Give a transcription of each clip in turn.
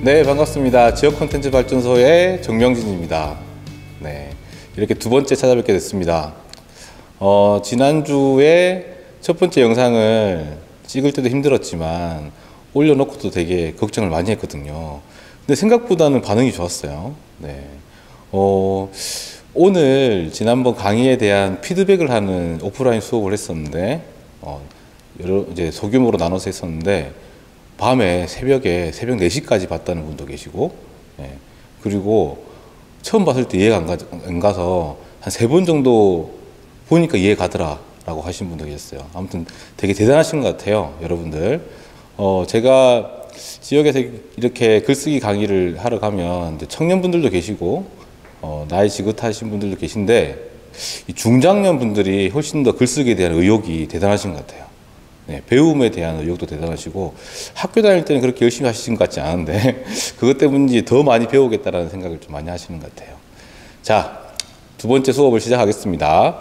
네, 반갑습니다. 지역 콘텐츠 발전소의 정명진입니다. 네, 이렇게 두 번째 찾아뵙게 됐습니다. 지난주에 첫 번째 영상을 찍을 때도 힘들었지만 올려놓고도 되게 걱정을 많이 했거든요. 근데 생각보다는 반응이 좋았어요. 네. 오늘 지난번 강의에 대한 피드백을 하는 오프라인 수업을 했었는데 이제 소규모로 나눠서 했었는데 밤에 새벽 4시까지 봤다는 분도 계시고, 그리고 처음 봤을 때 이해가 안 가서 한 3번 정도 보니까 이해 가더라 라고 하신 분도 계셨어요. 아무튼 되게 대단하신 것 같아요, 여러분들. 제가 지역에서 이렇게 글쓰기 강의를 하러 가면 이제 청년분들도 계시고 나이 지긋하신 분들도 계신데 이 중장년 분들이 훨씬 더 글쓰기에 대한 의욕이 대단하신 것 같아요. 네, 배움에 대한 의욕도 대단하시고 학교 다닐 때는 그렇게 열심히 하시는 것 같지 않은데 그것 때문인지 더 많이 배우겠다라는 생각을 좀 많이 하시는 것 같아요. 자, 두 번째 수업을 시작하겠습니다.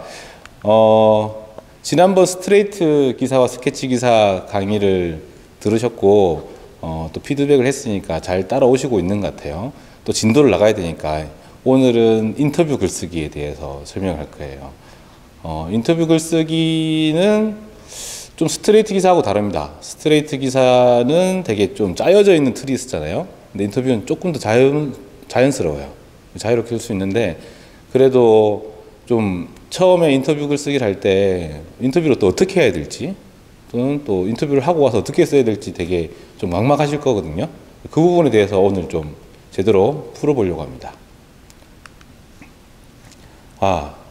지난번 스트레이트 기사와 스케치 기사 강의를 들으셨고 또 피드백을 했으니까 잘 따라오시고 있는 것 같아요. 또 진도를 나가야 되니까 오늘은 인터뷰 글쓰기에 대해서 설명할 거예요. 인터뷰 글쓰기는 좀 스트레이트 기사하고 다릅니다. 스트레이트 기사는 되게 좀 짜여져 있는 틀이 있었잖아요. 근데 인터뷰는 조금 더 자연스러워요. 자유롭게 쓸 수 있는데 그래도 좀 처음에 인터뷰 글쓰기를 할 때 인터뷰를 또 어떻게 해야 될지 또는 또 인터뷰를 하고 와서 어떻게 써야 될지 되게 좀 막막하실 거거든요. 그 부분에 대해서 오늘 좀 제대로 풀어보려고 합니다.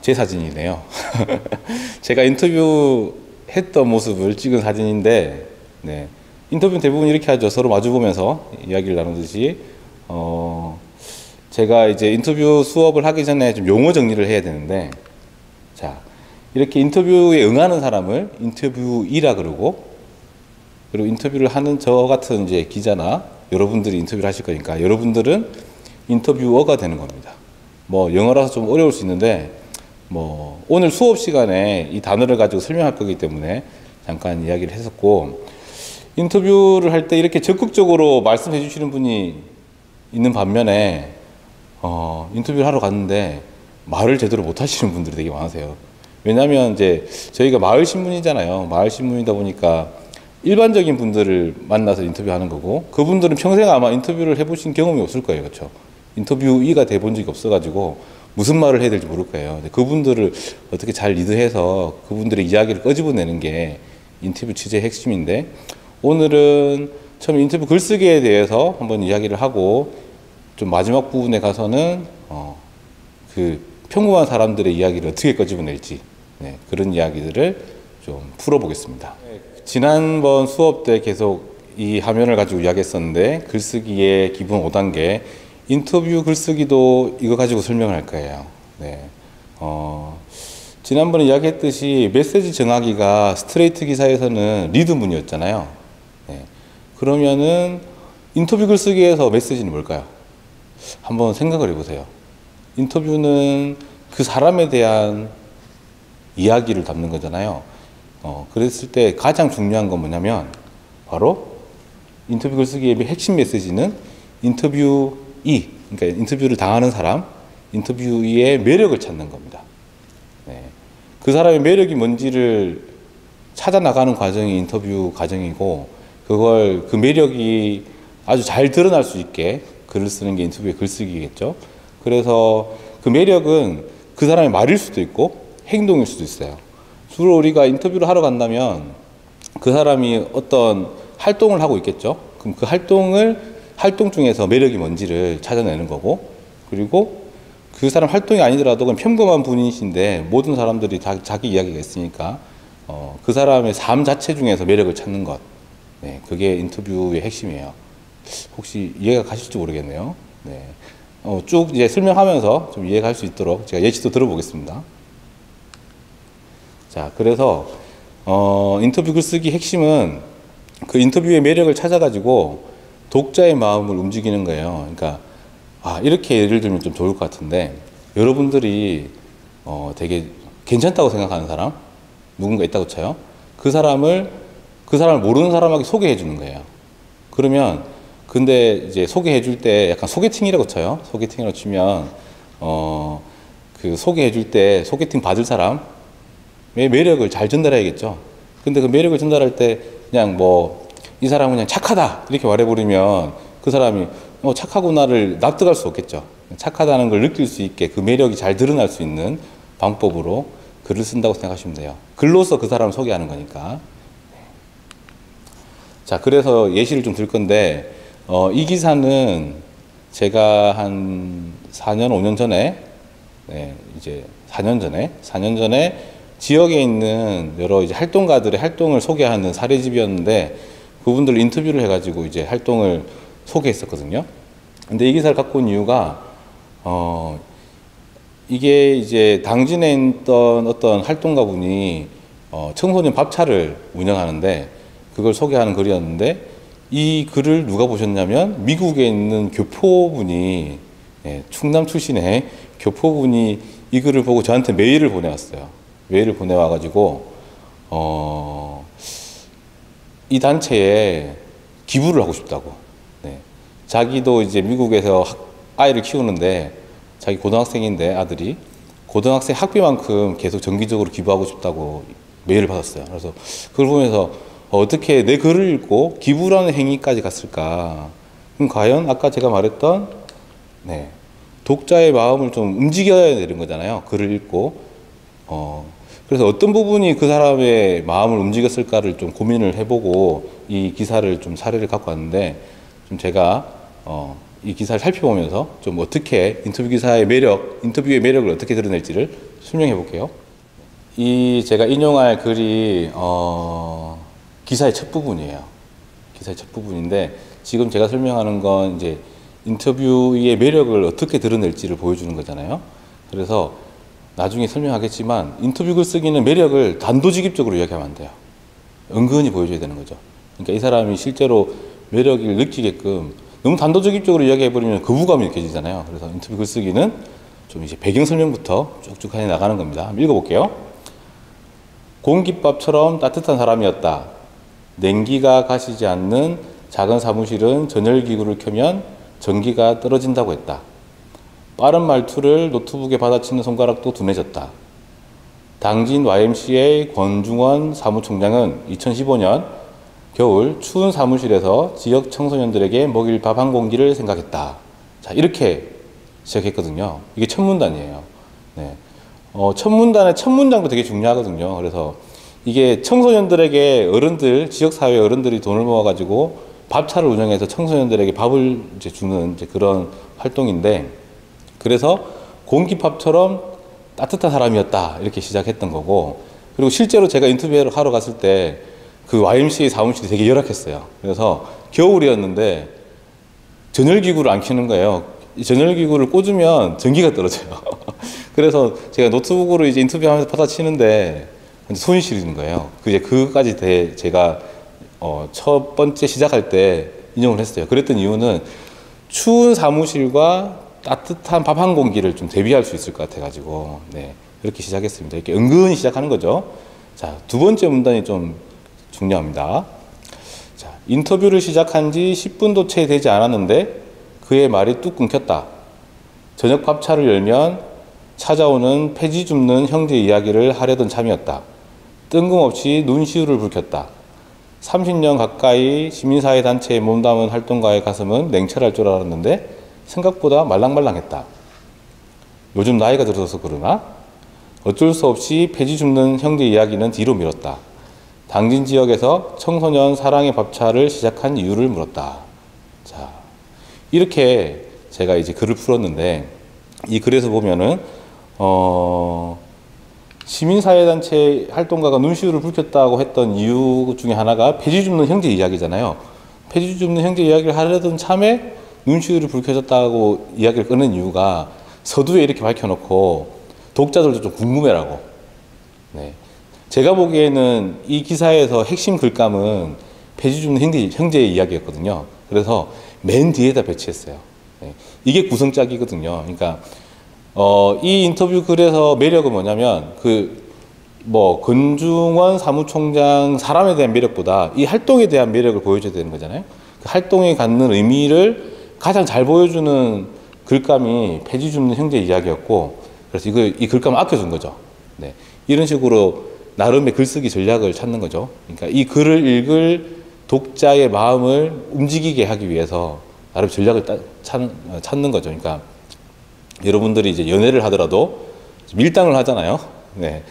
제 사진이네요. 제가 인터뷰 했던 모습을 찍은 사진인데, 네. 인터뷰는 대부분 이렇게 하죠. 서로 마주보면서 이야기를 나누듯이. 제가 이제 인터뷰 수업을 하기 전에 좀 용어 정리를 해야 되는데, 자, 이렇게 인터뷰에 응하는 사람을 인터뷰이라 그러고, 그리고 인터뷰를 하는 저 같은 이제 기자나 여러분들이 인터뷰를 하실 거니까 여러분들은 인터뷰어가 되는 겁니다. 뭐 영어라서 좀 어려울 수 있는데, 오늘 수업 시간에 이 단어를 가지고 설명할 거기 때문에 잠깐 이야기를 했었고, 인터뷰를 할 때 이렇게 적극적으로 말씀해 주시는 분이 있는 반면에, 인터뷰를 하러 갔는데 말을 제대로 못 하시는 분들이 되게 많으세요. 왜냐하면 이제 저희가 마을신문이잖아요. 마을신문이다 보니까 일반적인 분들을 만나서 인터뷰하는 거고, 그분들은 평생 아마 인터뷰를 해보신 경험이 없을 거예요. 그렇죠? 인터뷰이가 돼본 적이 없어가지고 무슨 말을 해야 될지 모를 거예요. 그분들을 어떻게 잘 리드해서 그분들의 이야기를 끄집어내는 게 인터뷰 취재의 핵심인데, 오늘은 처음 인터뷰 글쓰기에 대해서 한번 이야기를 하고 좀 마지막 부분에 가서는 그 평범한 사람들의 이야기를 어떻게 끄집어낼지, 그런 이야기들을 좀 풀어보겠습니다. 지난번 수업 때 계속 이 화면을 가지고 이야기했었는데, 글쓰기의 기본 5단계 인터뷰 글쓰기도 이거 가지고 설명을 할 거예요. 네. 지난번에 이야기했듯이 메시지 정하기가 스트레이트 기사에서는 리드문이었잖아요. 네. 그러면은 인터뷰 글쓰기에서 메시지는 뭘까요? 한번 생각을 해보세요. 인터뷰는 그 사람에 대한 이야기를 담는 거잖아요. 그랬을 때 가장 중요한 건 뭐냐면 바로 인터뷰 글쓰기의 핵심 메시지는 그러니까 인터뷰를 당하는 사람, 인터뷰의 매력을 찾는 겁니다. 네. 그 사람의 매력이 뭔지를 찾아 나가는 과정이 인터뷰 과정이고, 그 매력이 아주 잘 드러날 수 있게 글을 쓰는 게 인터뷰의 글쓰기겠죠. 그래서 그 매력은 그 사람의 말일 수도 있고 행동일 수도 있어요. 주로 우리가 인터뷰를 하러 간다면 그 사람이 어떤 활동을 하고 있겠죠. 그럼 그 활동 중에서 매력이 뭔지를 찾아내는 거고, 그리고 그 사람 활동이 아니더라도 그냥 평범한 분이신데 모든 사람들이 자기 이야기가 있으니까 그 사람의 삶 자체 중에서 매력을 찾는 것, 그게 인터뷰의 핵심이에요. 혹시 이해가 가실지 모르겠네요. 네. 쭉 이제 설명하면서 좀 이해가 갈 수 있도록 제가 예시도 들어보겠습니다. 자, 그래서 인터뷰 글쓰기 핵심은 그 인터뷰의 매력을 찾아가지고 독자의 마음을 움직이는 거예요. 그러니까 이렇게 예를 들면 좀 좋을 것 같은데, 여러분들이 되게 괜찮다고 생각하는 사람 누군가 있다고 쳐요. 그 사람을 모르는 사람에게 소개해 주는 거예요. 그러면 근데 이제 소개해 줄 때 약간 소개팅이라고 쳐요. 소개팅이라고 치면 그 소개해 줄 때 소개팅 받을 사람의 매력을 잘 전달해야겠죠. 근데 그 매력을 전달할 때 그냥 뭐 이 사람은 그냥 착하다 이렇게 말해버리면 그 사람이 착하구나를 납득할 수 없겠죠. 착하다는 걸 느낄 수 있게 그 매력이 잘 드러날 수 있는 방법으로 글을 쓴다고 생각하시면 돼요. 글로서 그 사람을 소개하는 거니까. 자, 그래서 예시를 좀 들 건데 이 기사는 제가 한 4년, 5년 전에 이제 4년 전에 지역에 있는 여러 이제 활동가들의 활동을 소개하는 사례집이었는데 그분들 인터뷰를 해가지고 이제 활동을 소개했었거든요. 근데 이 기사를 갖고 온 이유가 이게 이제 당진에 있던 어떤 활동가 분이 청소년 밥차를 운영하는데 그걸 소개하는 글이었는데 이 글을 누가 보셨냐면 미국에 있는 교포분이 충남 출신의 교포분이 이 글을 보고 저한테 메일을 보내왔어요. 메일을 보내와가지고 이 단체에 기부를 하고 싶다고. 자기도 이제 미국에서 아이를 키우는데 자기 고등학생인데 아들이 고등학생 학비만큼 계속 정기적으로 기부하고 싶다고 메일을 받았어요. 그래서 그걸 보면서 어떻게 내 글을 읽고 기부라는 행위까지 갔을까? 그럼 과연 아까 제가 말했던 독자의 마음을 좀 움직여야 되는 거잖아요. 글을 읽고 그래서 어떤 부분이 그 사람의 마음을 움직였을까를 좀 고민을 해보고 이 기사를 좀 사례를 갖고 왔는데 좀 제가 이 기사를 살펴보면서 좀 어떻게 인터뷰의 매력을 어떻게 드러낼지를 설명해 볼게요. 이 제가 인용할 글이 기사의 첫 부분이에요. 기사의 첫 부분인데 지금 제가 설명하는 건 이제 인터뷰의 매력을 어떻게 드러낼지를 보여주는 거잖아요. 그래서 나중에 설명하겠지만 인터뷰 글쓰기는 매력을 단도직입적으로 이야기하면 안 돼요. 은근히 보여줘야 되는 거죠. 그러니까 이 사람이 실제로 매력을 느끼게끔 너무 단도직입적으로 이야기해버리면 거부감이 느껴지잖아요. 그래서 인터뷰 글쓰기는 좀 이제 배경 설명부터 쭉쭉 해 나가는 겁니다. 한번 읽어볼게요. 공깃밥처럼 따뜻한 사람이었다. 냉기가 가시지 않는 작은 사무실은 전열기구를 켜면 전기가 떨어진다고 했다. 빠른 말투를 노트북에 받아치는 손가락도 둔해졌다. 당진 YMCA 권중원 사무총장은 2015년 겨울 추운 사무실에서 지역 청소년들에게 먹일 밥 한 공기를 생각했다. 자, 이렇게 시작했거든요. 이게 첫 문단이에요. 첫 문단의 첫 문장도 되게 중요하거든요. 그래서 이게 청소년들에게 지역사회 어른들이 돈을 모아가지고 밥차를 운영해서 청소년들에게 밥을 이제 주는 이제 그런 활동인데 그래서 공깃밥처럼 따뜻한 사람이었다. 이렇게 시작했던 거고 그리고 실제로 제가 인터뷰하러 갔을 때 그 YMCA 사무실이 되게 열악했어요. 그래서 겨울이었는데 전열기구를 안 켜는 거예요. 이 전열기구를 꽂으면 전기가 떨어져요. 그래서 제가 노트북으로 이제 인터뷰하면서 받아치는데 손이 시리는 거예요. 그까지 제가 첫 번째 시작할 때 인용을 했어요. 그랬던 이유는 추운 사무실과 따뜻한 밥 한 공기를 좀 대비할 수 있을 것 같아가지고 그렇게 시작했습니다. 이렇게 은근히 시작하는 거죠. 자, 두 번째 문단이 좀 중요합니다. 자, 인터뷰를 시작한 지 10분도 채 되지 않았는데 그의 말이 뚝 끊겼다. 저녁 밥차를 열면 찾아오는 폐지 줍는 형제 이야기를 하려던 참이었다. 뜬금없이 눈시울을 붉혔다. 30년 가까이 시민사회 단체에 몸담은 활동가의 가슴은 냉철할 줄 알았는데 생각보다 말랑말랑했다. 요즘 나이가 들어서 그러나? 어쩔 수 없이 폐지 줍는 형제 이야기는 뒤로 미뤘다. 당진 지역에서 청소년 사랑의 밥차를 시작한 이유를 물었다. 자, 이렇게 제가 이제 글을 풀었는데 이 글에서 보면은 시민사회단체 활동가가 눈시울을 붉혔다고 했던 이유 중에 하나가 폐지 줍는 형제 이야기잖아요. 폐지 줍는 형제 이야기를 하려던 참에 눈시울이 붉혀졌다고 이야기를 꺼낸 이유가 서두에 이렇게 밝혀놓고 독자들도 좀 궁금해라고. 제가 보기에는 이 기사에서 핵심 글감은 폐지 줍는 형제의 이야기였거든요. 그래서 맨 뒤에다 배치했어요. 이게 구성짝이거든요. 그러니까 이 인터뷰 글에서 매력은 뭐냐면 권중원 사무총장 사람에 대한 매력보다 이 활동에 대한 매력을 보여줘야 되는 거잖아요. 활동이 갖는 의미를 가장 잘 보여주는 글감이 폐지 줍는 형제 이야기였고, 그래서 이 글감을 아껴준 거죠. 네. 이런 식으로 나름의 글쓰기 전략을 찾는 거죠. 그러니까 이 글을 읽을 독자의 마음을 움직이게 하기 위해서 나름 전략을 찾는 거죠. 그러니까 여러분들이 이제 연애를 하더라도 밀당을 하잖아요. 네.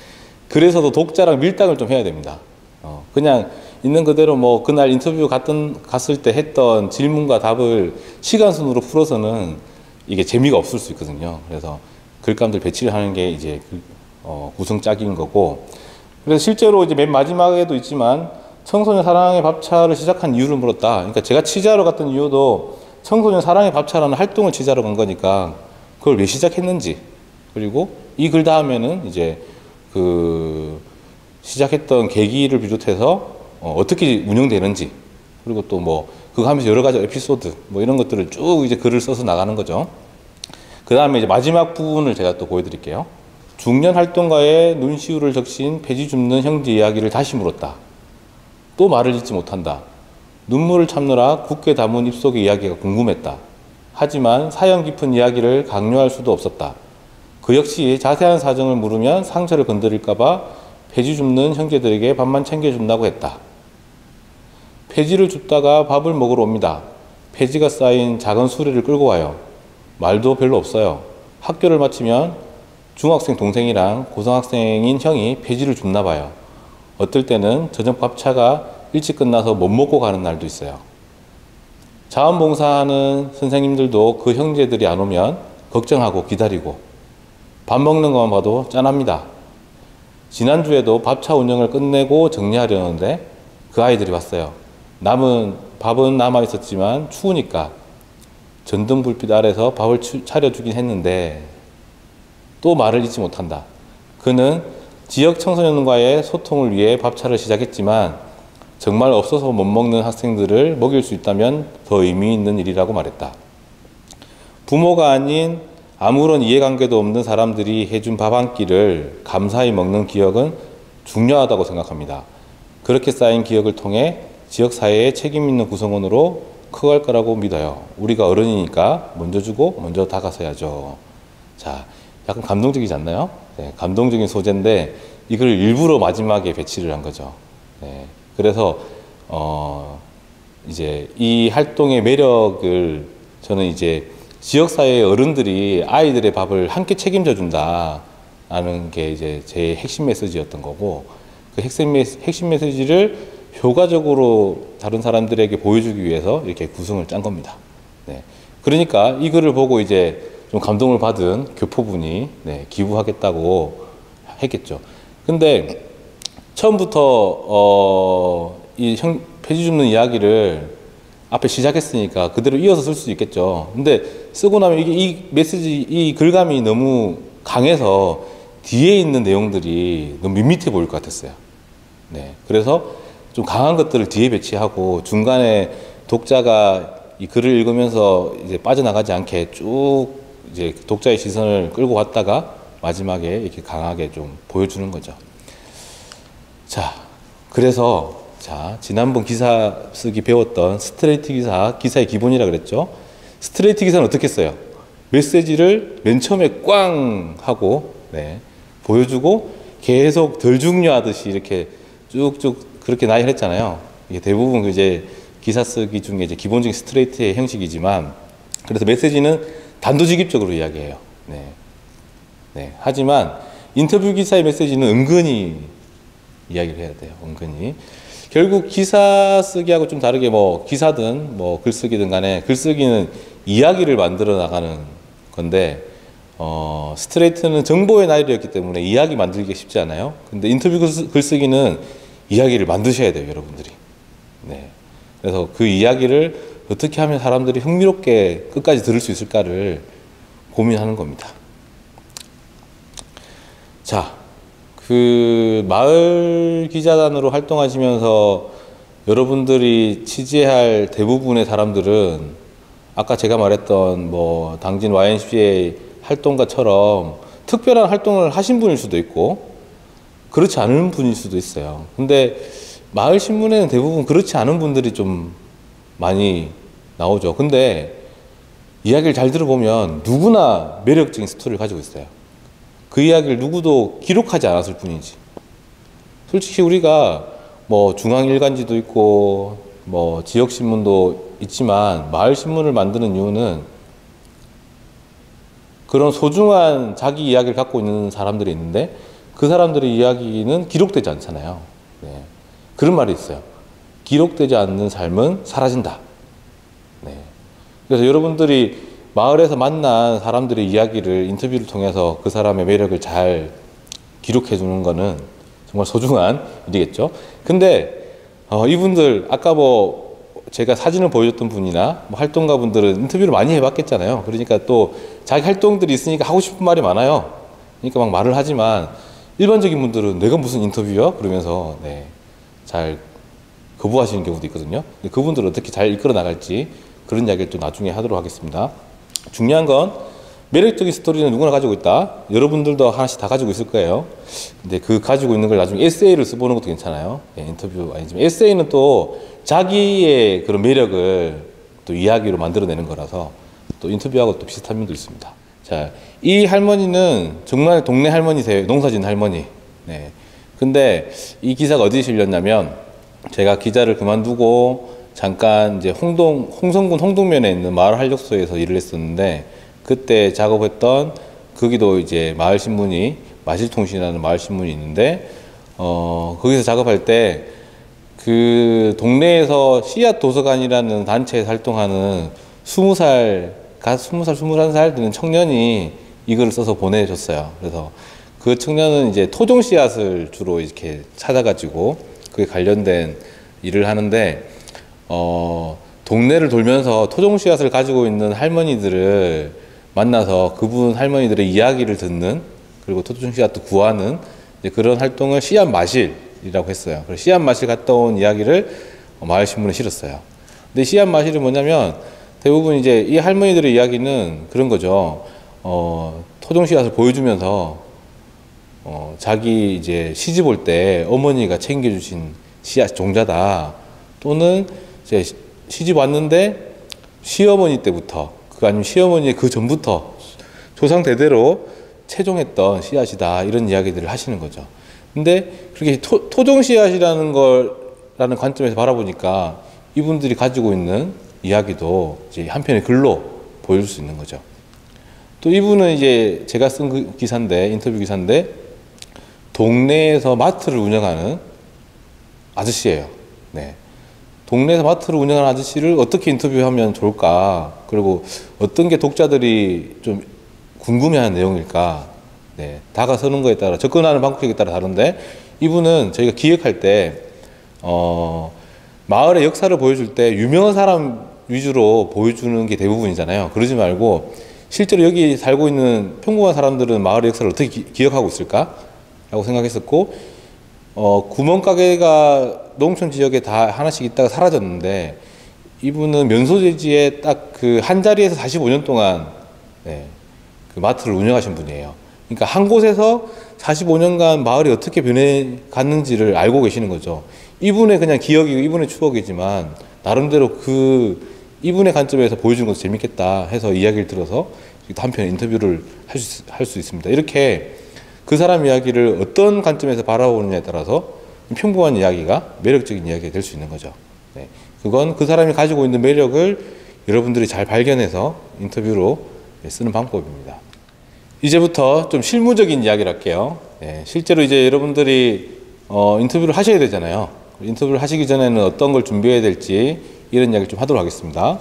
그래서도 독자랑 밀당을 좀 해야 됩니다. 그냥 있는 그대로 뭐 그날 인터뷰 갔을 때 했던 질문과 답을 시간 순으로 풀어서는 이게 재미가 없을 수 있거든요. 그래서 글감들 배치를 하는 게 이제 구성짝인 거고, 그래서 실제로 이제 맨 마지막에도 있지만 청소년 사랑의 밥차를 시작한 이유를 물었다. 그러니까 제가 취재하러 갔던 이유도 청소년 사랑의 밥차라는 활동을 취재하러 간 거니까 그걸 왜 시작했는지, 그리고 이 글 다음에는 이제 그 시작했던 계기를 비롯해서 어떻게 운영되는지, 그리고 또 뭐 그거 하면서 여러 가지 에피소드 뭐 이런 것들을 쭉 이제 글을 써서 나가는 거죠. 그 다음에 이제 마지막 부분을 제가 또 보여드릴게요. 중년 활동가의 눈시울을 적신 폐지 줍는 형제 이야기를 다시 물었다. 또 말을 잇지 못한다. 눈물을 참느라 굳게 담은 입속의 이야기가 궁금했다. 하지만 사연 깊은 이야기를 강요할 수도 없었다. 그 역시 자세한 사정을 물으면 상처를 건드릴까봐 폐지 줍는 형제들에게 밥만 챙겨준다고 했다. 폐지를 줍다가 밥을 먹으러 옵니다. 폐지가 쌓인 작은 수레를 끌고 와요. 말도 별로 없어요. 학교를 마치면 중학생 동생이랑 고등학생인 형이 폐지를 줍나 봐요. 어떨 때는 저녁 밥차가 일찍 끝나서 못 먹고 가는 날도 있어요. 자원봉사하는 선생님들도 그 형제들이 안 오면 걱정하고 기다리고, 밥 먹는 것만 봐도 짠합니다. 지난주에도 밥차 운영을 끝내고 정리하려는데 그 아이들이 왔어요. 남은 밥은 남아 있었지만 추우니까 전등불빛 아래서 밥을 차려주긴 했는데, 또 말을 잇지 못한다. 그는 지역 청소년과의 소통을 위해 밥차를 시작했지만 정말 없어서 못 먹는 학생들을 먹일 수 있다면 더 의미 있는 일이라고 말했다. 부모가 아닌 아무런 이해관계도 없는 사람들이 해준 밥 한 끼를 감사히 먹는 기억은 중요하다고 생각합니다. 그렇게 쌓인 기억을 통해 지역사회의 책임 있는 구성원으로 커갈 거라고 믿어요. 우리가 어른이니까 먼저 주고 먼저 다가서야죠. 자, 약간 감동적이지 않나요? 네, 감동적인 소재인데 이걸 일부러 마지막에 배치를 한 거죠. 네, 그래서 이제 이 활동의 매력을 저는 이제 지역사회의 어른들이 아이들의 밥을 함께 책임져 준다라는 게 이제 제 핵심 메시지였던 거고, 그 핵심 메시지를 효과적으로 다른 사람들에게 보여주기 위해서 이렇게 구성을 짠 겁니다. 네, 그러니까 이 글을 보고 이제 좀 감동을 받은 교포분이 기부하겠다고 했겠죠. 근데 처음부터 이 폐지 줍는 이야기를 앞에 시작했으니까 그대로 이어서 쓸 수 있겠죠. 근데 쓰고 나면 이 메시지, 이 글감이 너무 강해서 뒤에 있는 내용들이 너무 밋밋해 보일 것 같았어요. 네, 그래서 좀 강한 것들을 뒤에 배치하고 중간에 독자가 이 글을 읽으면서 이제 빠져나가지 않게 쭉 이제 독자의 시선을 끌고 왔다가 마지막에 이렇게 강하게 좀 보여주는 거죠. 자, 그래서 지난번 기사 쓰기 배웠던 스트레이트 기사의 기본이라 그랬죠. 스트레이트 기사는 어떻게 써요? 메시지를 맨 처음에 꽝 하고 보여주고 계속 덜 중요하듯이 이렇게 쭉쭉 그렇게 나열했잖아요. 이게 대부분 이제 기사 쓰기 중에 이제 기본적인 스트레이트의 형식이지만, 그래서 메시지는 단도직입적으로 이야기해요. 하지만 인터뷰 기사의 메시지는 은근히 이야기를 해야 돼요. 은근히. 결국 기사 쓰기하고 좀 다르게 뭐 기사든 뭐 글쓰기든 간에 글쓰기는 이야기를 만들어 나가는 건데, 스트레이트는 정보의 나열이었기 때문에 이야기 만들기가 쉽지 않아요. 근데 인터뷰 글쓰기는 이야기를 만드셔야 돼요, 여러분들이. 그래서 그 이야기를 어떻게 하면 사람들이 흥미롭게 끝까지 들을 수 있을까를 고민하는 겁니다. 자, 그 마을 기자단으로 활동하시면서 여러분들이 취재할 대부분의 사람들은 아까 제가 말했던 뭐 당진 YMCA 활동가처럼 특별한 활동을 하신 분일 수도 있고 그렇지 않은 분일 수도 있어요. 근데 마을 신문에는 대부분 그렇지 않은 분들이 좀 많이 나오죠. 근데 이야기를 잘 들어보면 누구나 매력적인 스토리를 가지고 있어요. 그 이야기를 누구도 기록하지 않았을 뿐이지. 솔직히 우리가 뭐 중앙일간지도 있고 뭐 지역신문도 있지만 마을신문을 만드는 이유는 그런 소중한 자기 이야기를 갖고 있는 사람들이 있는데 그 사람들의 이야기는 기록되지 않잖아요. 네. 그런 말이 있어요. 기록되지 않는 삶은 사라진다. 네. 그래서 여러분들이 마을에서 만난 사람들의 이야기를 인터뷰를 통해서 그 사람의 매력을 잘 기록해 주는 거는 정말 소중한 일이겠죠. 근데 이분들 아까 뭐 제가 사진을 보여줬던 분이나 뭐 활동가 분들은 인터뷰를 많이 해봤겠잖아요. 그러니까 또 자기 활동들이 있으니까 하고 싶은 말이 많아요. 그러니까 막 말을 하지만 일반적인 분들은 내가 무슨 인터뷰야? 그러면서 네, 잘 거부하시는 경우도 있거든요. 그분들을 어떻게 잘 이끌어 나갈지 그런 이야기를 또 나중에 하도록 하겠습니다. 중요한 건 매력적인 스토리는 누구나 가지고 있다. 여러분들도 하나씩 다 가지고 있을 거예요. 근데 그 가지고 있는 걸 나중에 에세이를 써보는 것도 괜찮아요. 네, 인터뷰 아니지만 에세이는 또 자기의 그런 매력을 또 이야기로 만들어내는 거라서 또 인터뷰하고 또 비슷한 면도 있습니다. 자, 이 할머니는 정말 동네 할머니세요. 농사짓는 할머니. 네. 근데 이 기사가 어디에 실렸냐면 제가 기자를 그만두고 잠깐 이제 홍성군 홍동면에 있는 마을 활력소에서 일을 했었는데 그때 작업했던 거기도 이제 마을 신문이 마실통신이라는 마을 신문이 있는데 거기서 작업할 때 그 동네에서 씨앗 도서관이라는 단체에서 활동하는 20살, 21살 되는 청년이 이거를 써서 보내줬어요. 그래서 그 청년은 이제 토종 씨앗을 주로 이렇게 찾아가지고 그에 관련된 일을 하는데 동네를 돌면서 토종 씨앗을 가지고 있는 할머니들을 만나서 그분 할머니들의 이야기를 듣는 그리고 토종 씨앗도 구하는 그런 활동을 씨앗 마실이라고 했어요. 그래서 씨앗 마실 갔다 온 이야기를 마을 신문에 실었어요. 근데 씨앗 마실이 뭐냐면 대부분 이제 이 할머니들의 이야기는 그런 거죠. 토종 씨앗을 보여주면서 자기 이제 시집 올 때 어머니가 챙겨주신 씨앗 종자다. 또는 이제 시집 왔는데 시어머니 때부터 그 아니면 시어머니의 그 전부터 조상 대대로 채종했던 씨앗이다. 이런 이야기들을 하시는 거죠. 근데 그렇게 토종 씨앗이라는 라는 관점에서 바라보니까 이분들이 가지고 있는 이야기도 이제 한편의 글로 보여줄 수 있는 거죠. 또 이분은 이제 제가 쓴 그 기사인데, 인터뷰 기사인데, 동네에서 마트를 운영하는 아저씨예요. 네. 동네에서 마트를 운영하는 아저씨를 어떻게 인터뷰하면 좋을까? 그리고 어떤 게 독자들이 좀 궁금해하는 내용일까? 네. 다가서는 거에 따라, 접근하는 방법에 따라 다른데, 이분은 저희가 기획할 때, 마을의 역사를 보여줄 때 유명한 사람 위주로 보여주는 게 대부분이잖아요. 그러지 말고, 실제로 여기 살고 있는 평범한 사람들은 마을의 역사를 어떻게 기억하고 있을까? 라고 생각했었고, 구멍가게가 농촌 지역에 다 하나씩 있다가 사라졌는데, 이분은 면소재지에 딱 그 한 자리에서 45년 동안, 네, 그 마트를 운영하신 분이에요. 그러니까 한 곳에서 45년간 마을이 어떻게 변해갔는지를 알고 계시는 거죠. 이분의 그냥 기억이고 이분의 추억이지만, 나름대로 이분의 관점에서 보여준 것도 재밌겠다 해서 이야기를 들어서 한편 인터뷰를 할 수 있습니다. 이렇게 그 사람 이야기를 어떤 관점에서 바라보느냐에 따라서 평범한 이야기가 매력적인 이야기가 될 수 있는 거죠. 네. 그건 그 사람이 가지고 있는 매력을 여러분들이 잘 발견해서 인터뷰로 쓰는 방법입니다. 이제부터 좀 실무적인 이야기를 할게요. 네. 실제로 이제 여러분들이 인터뷰를 하셔야 되잖아요. 인터뷰를 하시기 전에는 어떤 걸 준비해야 될지 이런 이야기를 좀 하도록 하겠습니다.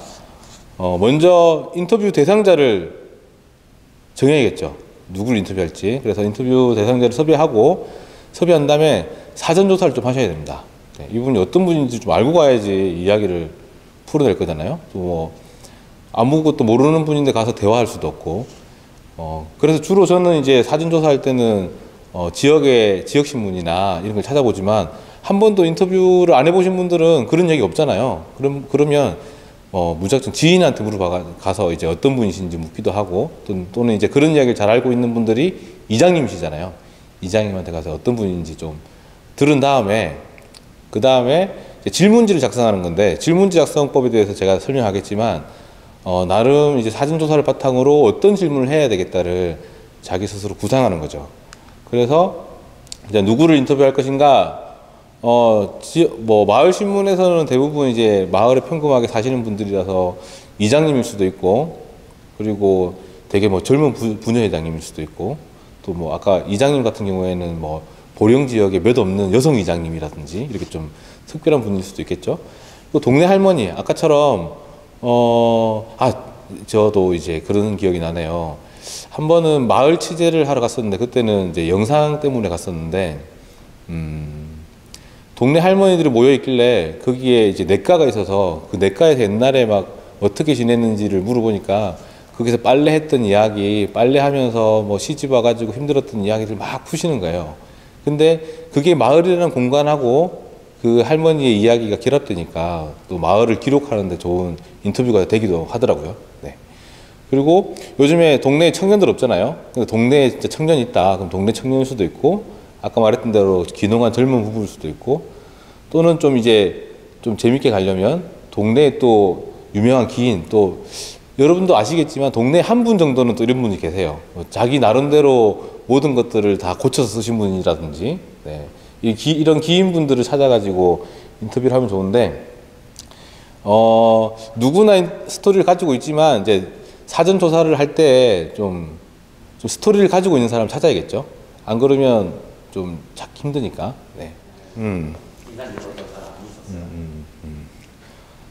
먼저 인터뷰 대상자를 정해야겠죠. 누구를 인터뷰할지. 그래서 인터뷰 대상자를 섭외한 다음에 사전조사를 좀 하셔야 됩니다. 네, 이분이 어떤 분인지 좀 알고 가야지 이야기를 풀어낼 거잖아요. 또 뭐 아무것도 모르는 분인데 가서 대화할 수도 없고. 그래서 주로 저는 이제 사전조사할 때는 지역신문이나 이런 걸 찾아보지만 한 번도 인터뷰를 안 해보신 분들은 그런 얘기 없잖아요. 그러면 무작정 지인한테 가서 이제 어떤 분이신지 묻기도 하고 또는 이제 그런 이야기를 잘 알고 있는 분들이 이장님이시잖아요. 이장님한테 가서 어떤 분인지 좀 들은 다음에 그 다음에 이제 질문지를 작성하는 건데, 질문지 작성법에 대해서 제가 설명하겠지만, 나름 이제 사전조사를 바탕으로 어떤 질문을 해야 되겠다를 자기 스스로 구상하는 거죠. 그래서 이제 누구를 인터뷰할 것인가, 뭐 마을 신문에서는 대부분 이제 마을에 평범하게 사시는 분들이라서 이장님일 수도 있고, 그리고 되게 뭐 젊은 부녀회장님일 수도 있고, 또 뭐 아까 이장님 같은 경우에는 뭐 보령 지역에 몇 없는 여성 이장님이라든지 이렇게 좀 특별한 분일 수도 있겠죠. 또 동네 할머니, 아까처럼 저도 이제 그런 기억이 나네요. 한 번은 마을 취재를 하러 갔었는데, 그때는 이제 영상 때문에 갔었는데, 동네 할머니들이 모여 있길래 거기에 이제 냇가가 있어서 그 냇가에서 옛날에 막 어떻게 지냈는지를 물어보니까 거기서 빨래했던 이야기, 빨래하면서 뭐 시집 와가지고 힘들었던 이야기를 막 푸시는 거예요. 근데 그게 마을이라는 공간하고 그 할머니의 이야기가 결합되니까 또 마을을 기록하는데 좋은 인터뷰가 되기도 하더라고요. 네. 그리고 요즘에 동네에 청년들 없잖아요. 근데 동네에 진짜 청년이 있다. 그럼 동네 청년일 수도 있고, 아까 말했던 대로 귀농한 젊은 부부일 수도 있고, 또는 좀 이제 좀 재밌게 가려면 동네에 또 유명한 기인, 또 여러분도 아시겠지만 동네 한 분 정도는 또 이런 분이 계세요. 자기 나름대로 모든 것들을 다 고쳐서 쓰신 분이라든지, 네. 이런 기인분들을 찾아가지고 인터뷰를 하면 좋은데, 누구나 스토리를 가지고 있지만 이제 사전 조사를 할 때 좀 스토리를 가지고 있는 사람을 찾아야겠죠. 안 그러면 좀 찾기 힘드니까. 네.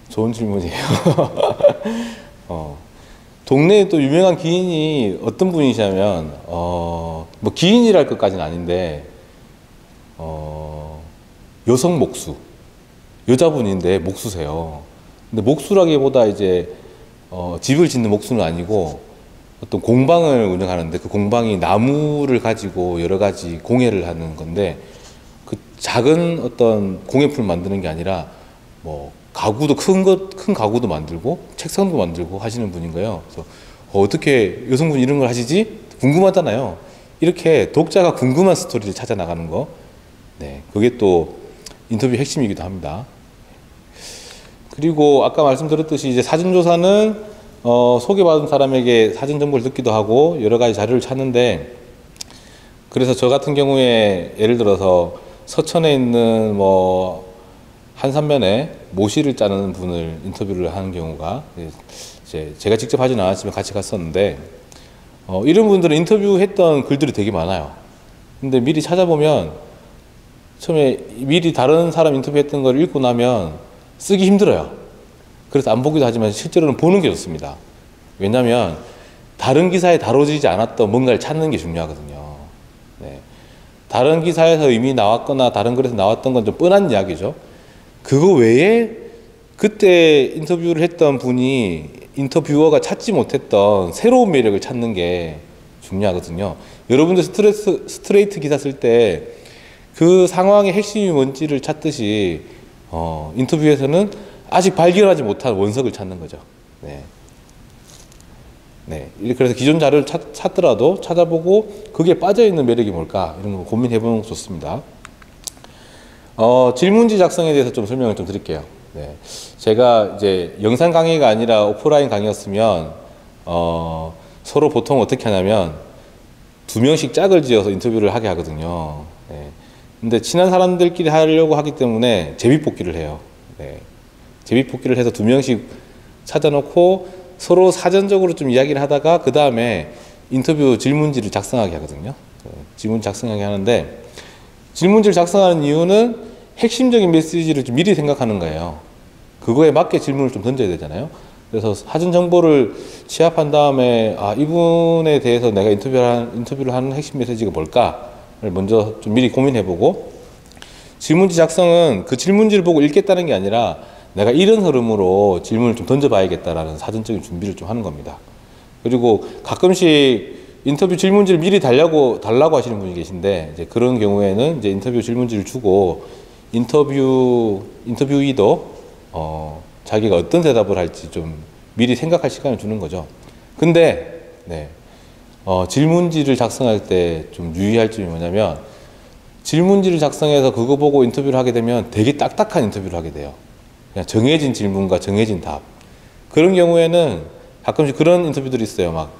좋은 질문이에요. 동네에 또 유명한 기인이 어떤 분이시냐면, 뭐 기인이랄 것까지는 아닌데, 여성 목수, 여자분인데 목수세요. 근데 목수라기보다 이제 집을 짓는 목수는 아니고 어떤 공방을 운영하는데, 그 공방이 나무를 가지고 여러 가지 공예를 하는 건데, 그 작은 어떤 공예품을 만드는 게 아니라 뭐 가구도 큰 가구도 만들고 책상도 만들고 하시는 분인 거예요. 그래서 어떻게 여성분이 이런 걸 하시지? 궁금하잖아요. 이렇게 독자가 궁금한 스토리를 찾아 나가는 거, 네, 그게 또 인터뷰 핵심이기도 합니다. 그리고 아까 말씀드렸듯이 이제 사전조사는 소개받은 사람에게 사전 정보를 듣기도 하고 여러 가지 자료를 찾는데, 그래서 저 같은 경우에 예를 들어서 서천에 있는 뭐 한산면에 모시를 짜는 분을 인터뷰를 하는 경우가, 이제 제가 직접 하지는 않았지만 같이 갔었는데, 이런 분들은 인터뷰했던 글들이 되게 많아요. 근데 미리 찾아보면 처음에 미리 다른 사람 인터뷰했던 걸 읽고 나면 쓰기 힘들어요. 그래서 안 보기도 하지만 실제로는 보는 게 좋습니다. 왜냐하면 다른 기사에 다뤄지지 않았던 뭔가를 찾는 게 중요하거든요. 네. 다른 기사에서 이미 나왔거나 다른 글에서 나왔던 건 좀 뻔한 이야기죠. 그거 외에 그때 인터뷰를 했던 분이 인터뷰어가 찾지 못했던 새로운 매력을 찾는 게 중요하거든요. 여러분들 스트레이트 기사 쓸 때 그 상황의 핵심이 뭔지를 찾듯이 인터뷰에서는 아직 발견하지 못한 원석을 찾는 거죠. 네. 네. 그래서 기존 자료를 찾더라도 찾아보고 그게 빠져있는 매력이 뭘까, 이런 거 고민해보는 거 좋습니다. 질문지 작성에 대해서 좀 설명을 좀 드릴게요. 네. 제가 이제 영상 강의가 아니라 오프라인 강의였으면, 서로 보통 어떻게 하냐면 2명씩 짝을 지어서 인터뷰를 하게 하거든요. 네. 근데 친한 사람들끼리 하려고 하기 때문에 제비뽑기를 해요. 네. 제비뽑기를 해서 2명씩 찾아놓고 서로 사전적으로 좀 이야기를 하다가 그 다음에 인터뷰 질문지를 작성하게 하거든요. 질문 작성하게 하는데, 질문지를 작성하는 이유는 핵심적인 메시지를 좀 미리 생각하는 거예요. 그거에 맞게 질문을 좀 던져야 되잖아요. 그래서 사전 정보를 취합한 다음에 이분에 대해서 내가 인터뷰를 하는 핵심 메시지가 뭘까를 먼저 좀 미리 고민해보고, 질문지 작성은 그 질문지를 보고 읽겠다는 게 아니라 내가 이런 흐름으로 질문을 좀 던져봐야겠다라는 사전적인 준비를 좀 하는 겁니다. 그리고 가끔씩 인터뷰 질문지를 미리 달라고 하시는 분이 계신데, 이제 그런 경우에는 이제 인터뷰 질문지를 주고 인터뷰이도 자기가 어떤 대답을 할지 좀 미리 생각할 시간을 주는 거죠. 근데 네, 질문지를 작성할 때 좀 유의할 점이 뭐냐면, 질문지를 작성해서 그거 보고 인터뷰를 하게 되면 되게 딱딱한 인터뷰를 하게 돼요. 그냥 정해진 질문과 정해진 답. 그런 경우에는 가끔씩 그런 인터뷰들이 있어요. 막,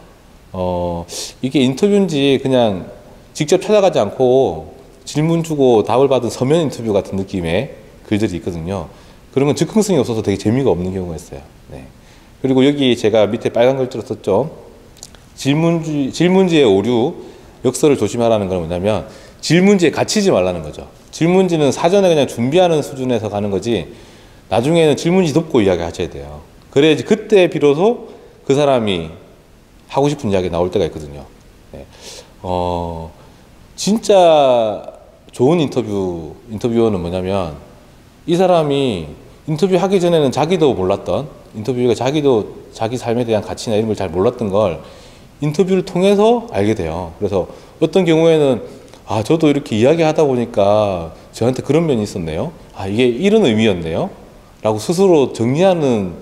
이게 인터뷰인지 그냥 직접 찾아가지 않고 질문 주고 답을 받은 서면 인터뷰 같은 느낌의 글들이 있거든요. 그런 건 즉흥성이 없어서 되게 재미가 없는 경우가 있어요. 네. 그리고 여기 제가 밑에 빨간 글자로 썼죠. 질문지의 오류, 역설을 조심하라는 건 뭐냐면 질문지에 갇히지 말라는 거죠. 질문지는 사전에 그냥 준비하는 수준에서 가는 거지 나중에는 질문지 덮고 이야기 하셔야 돼요. 그래야지 그때 비로소 그 사람이 하고 싶은 이야기 나올 때가 있거든요. 네. 진짜 좋은 인터뷰어는 뭐냐면 이 사람이 인터뷰하기 전에는 자기도 몰랐던 인터뷰가 자기도 자기 삶에 대한 가치나 이런 걸 잘 몰랐던 걸 인터뷰를 통해서 알게 돼요. 그래서 어떤 경우에는 아 저도 이렇게 이야기하다 보니까 저한테 그런 면이 있었네요. 아 이게 이런 의미였네요. 라고 스스로 정리하는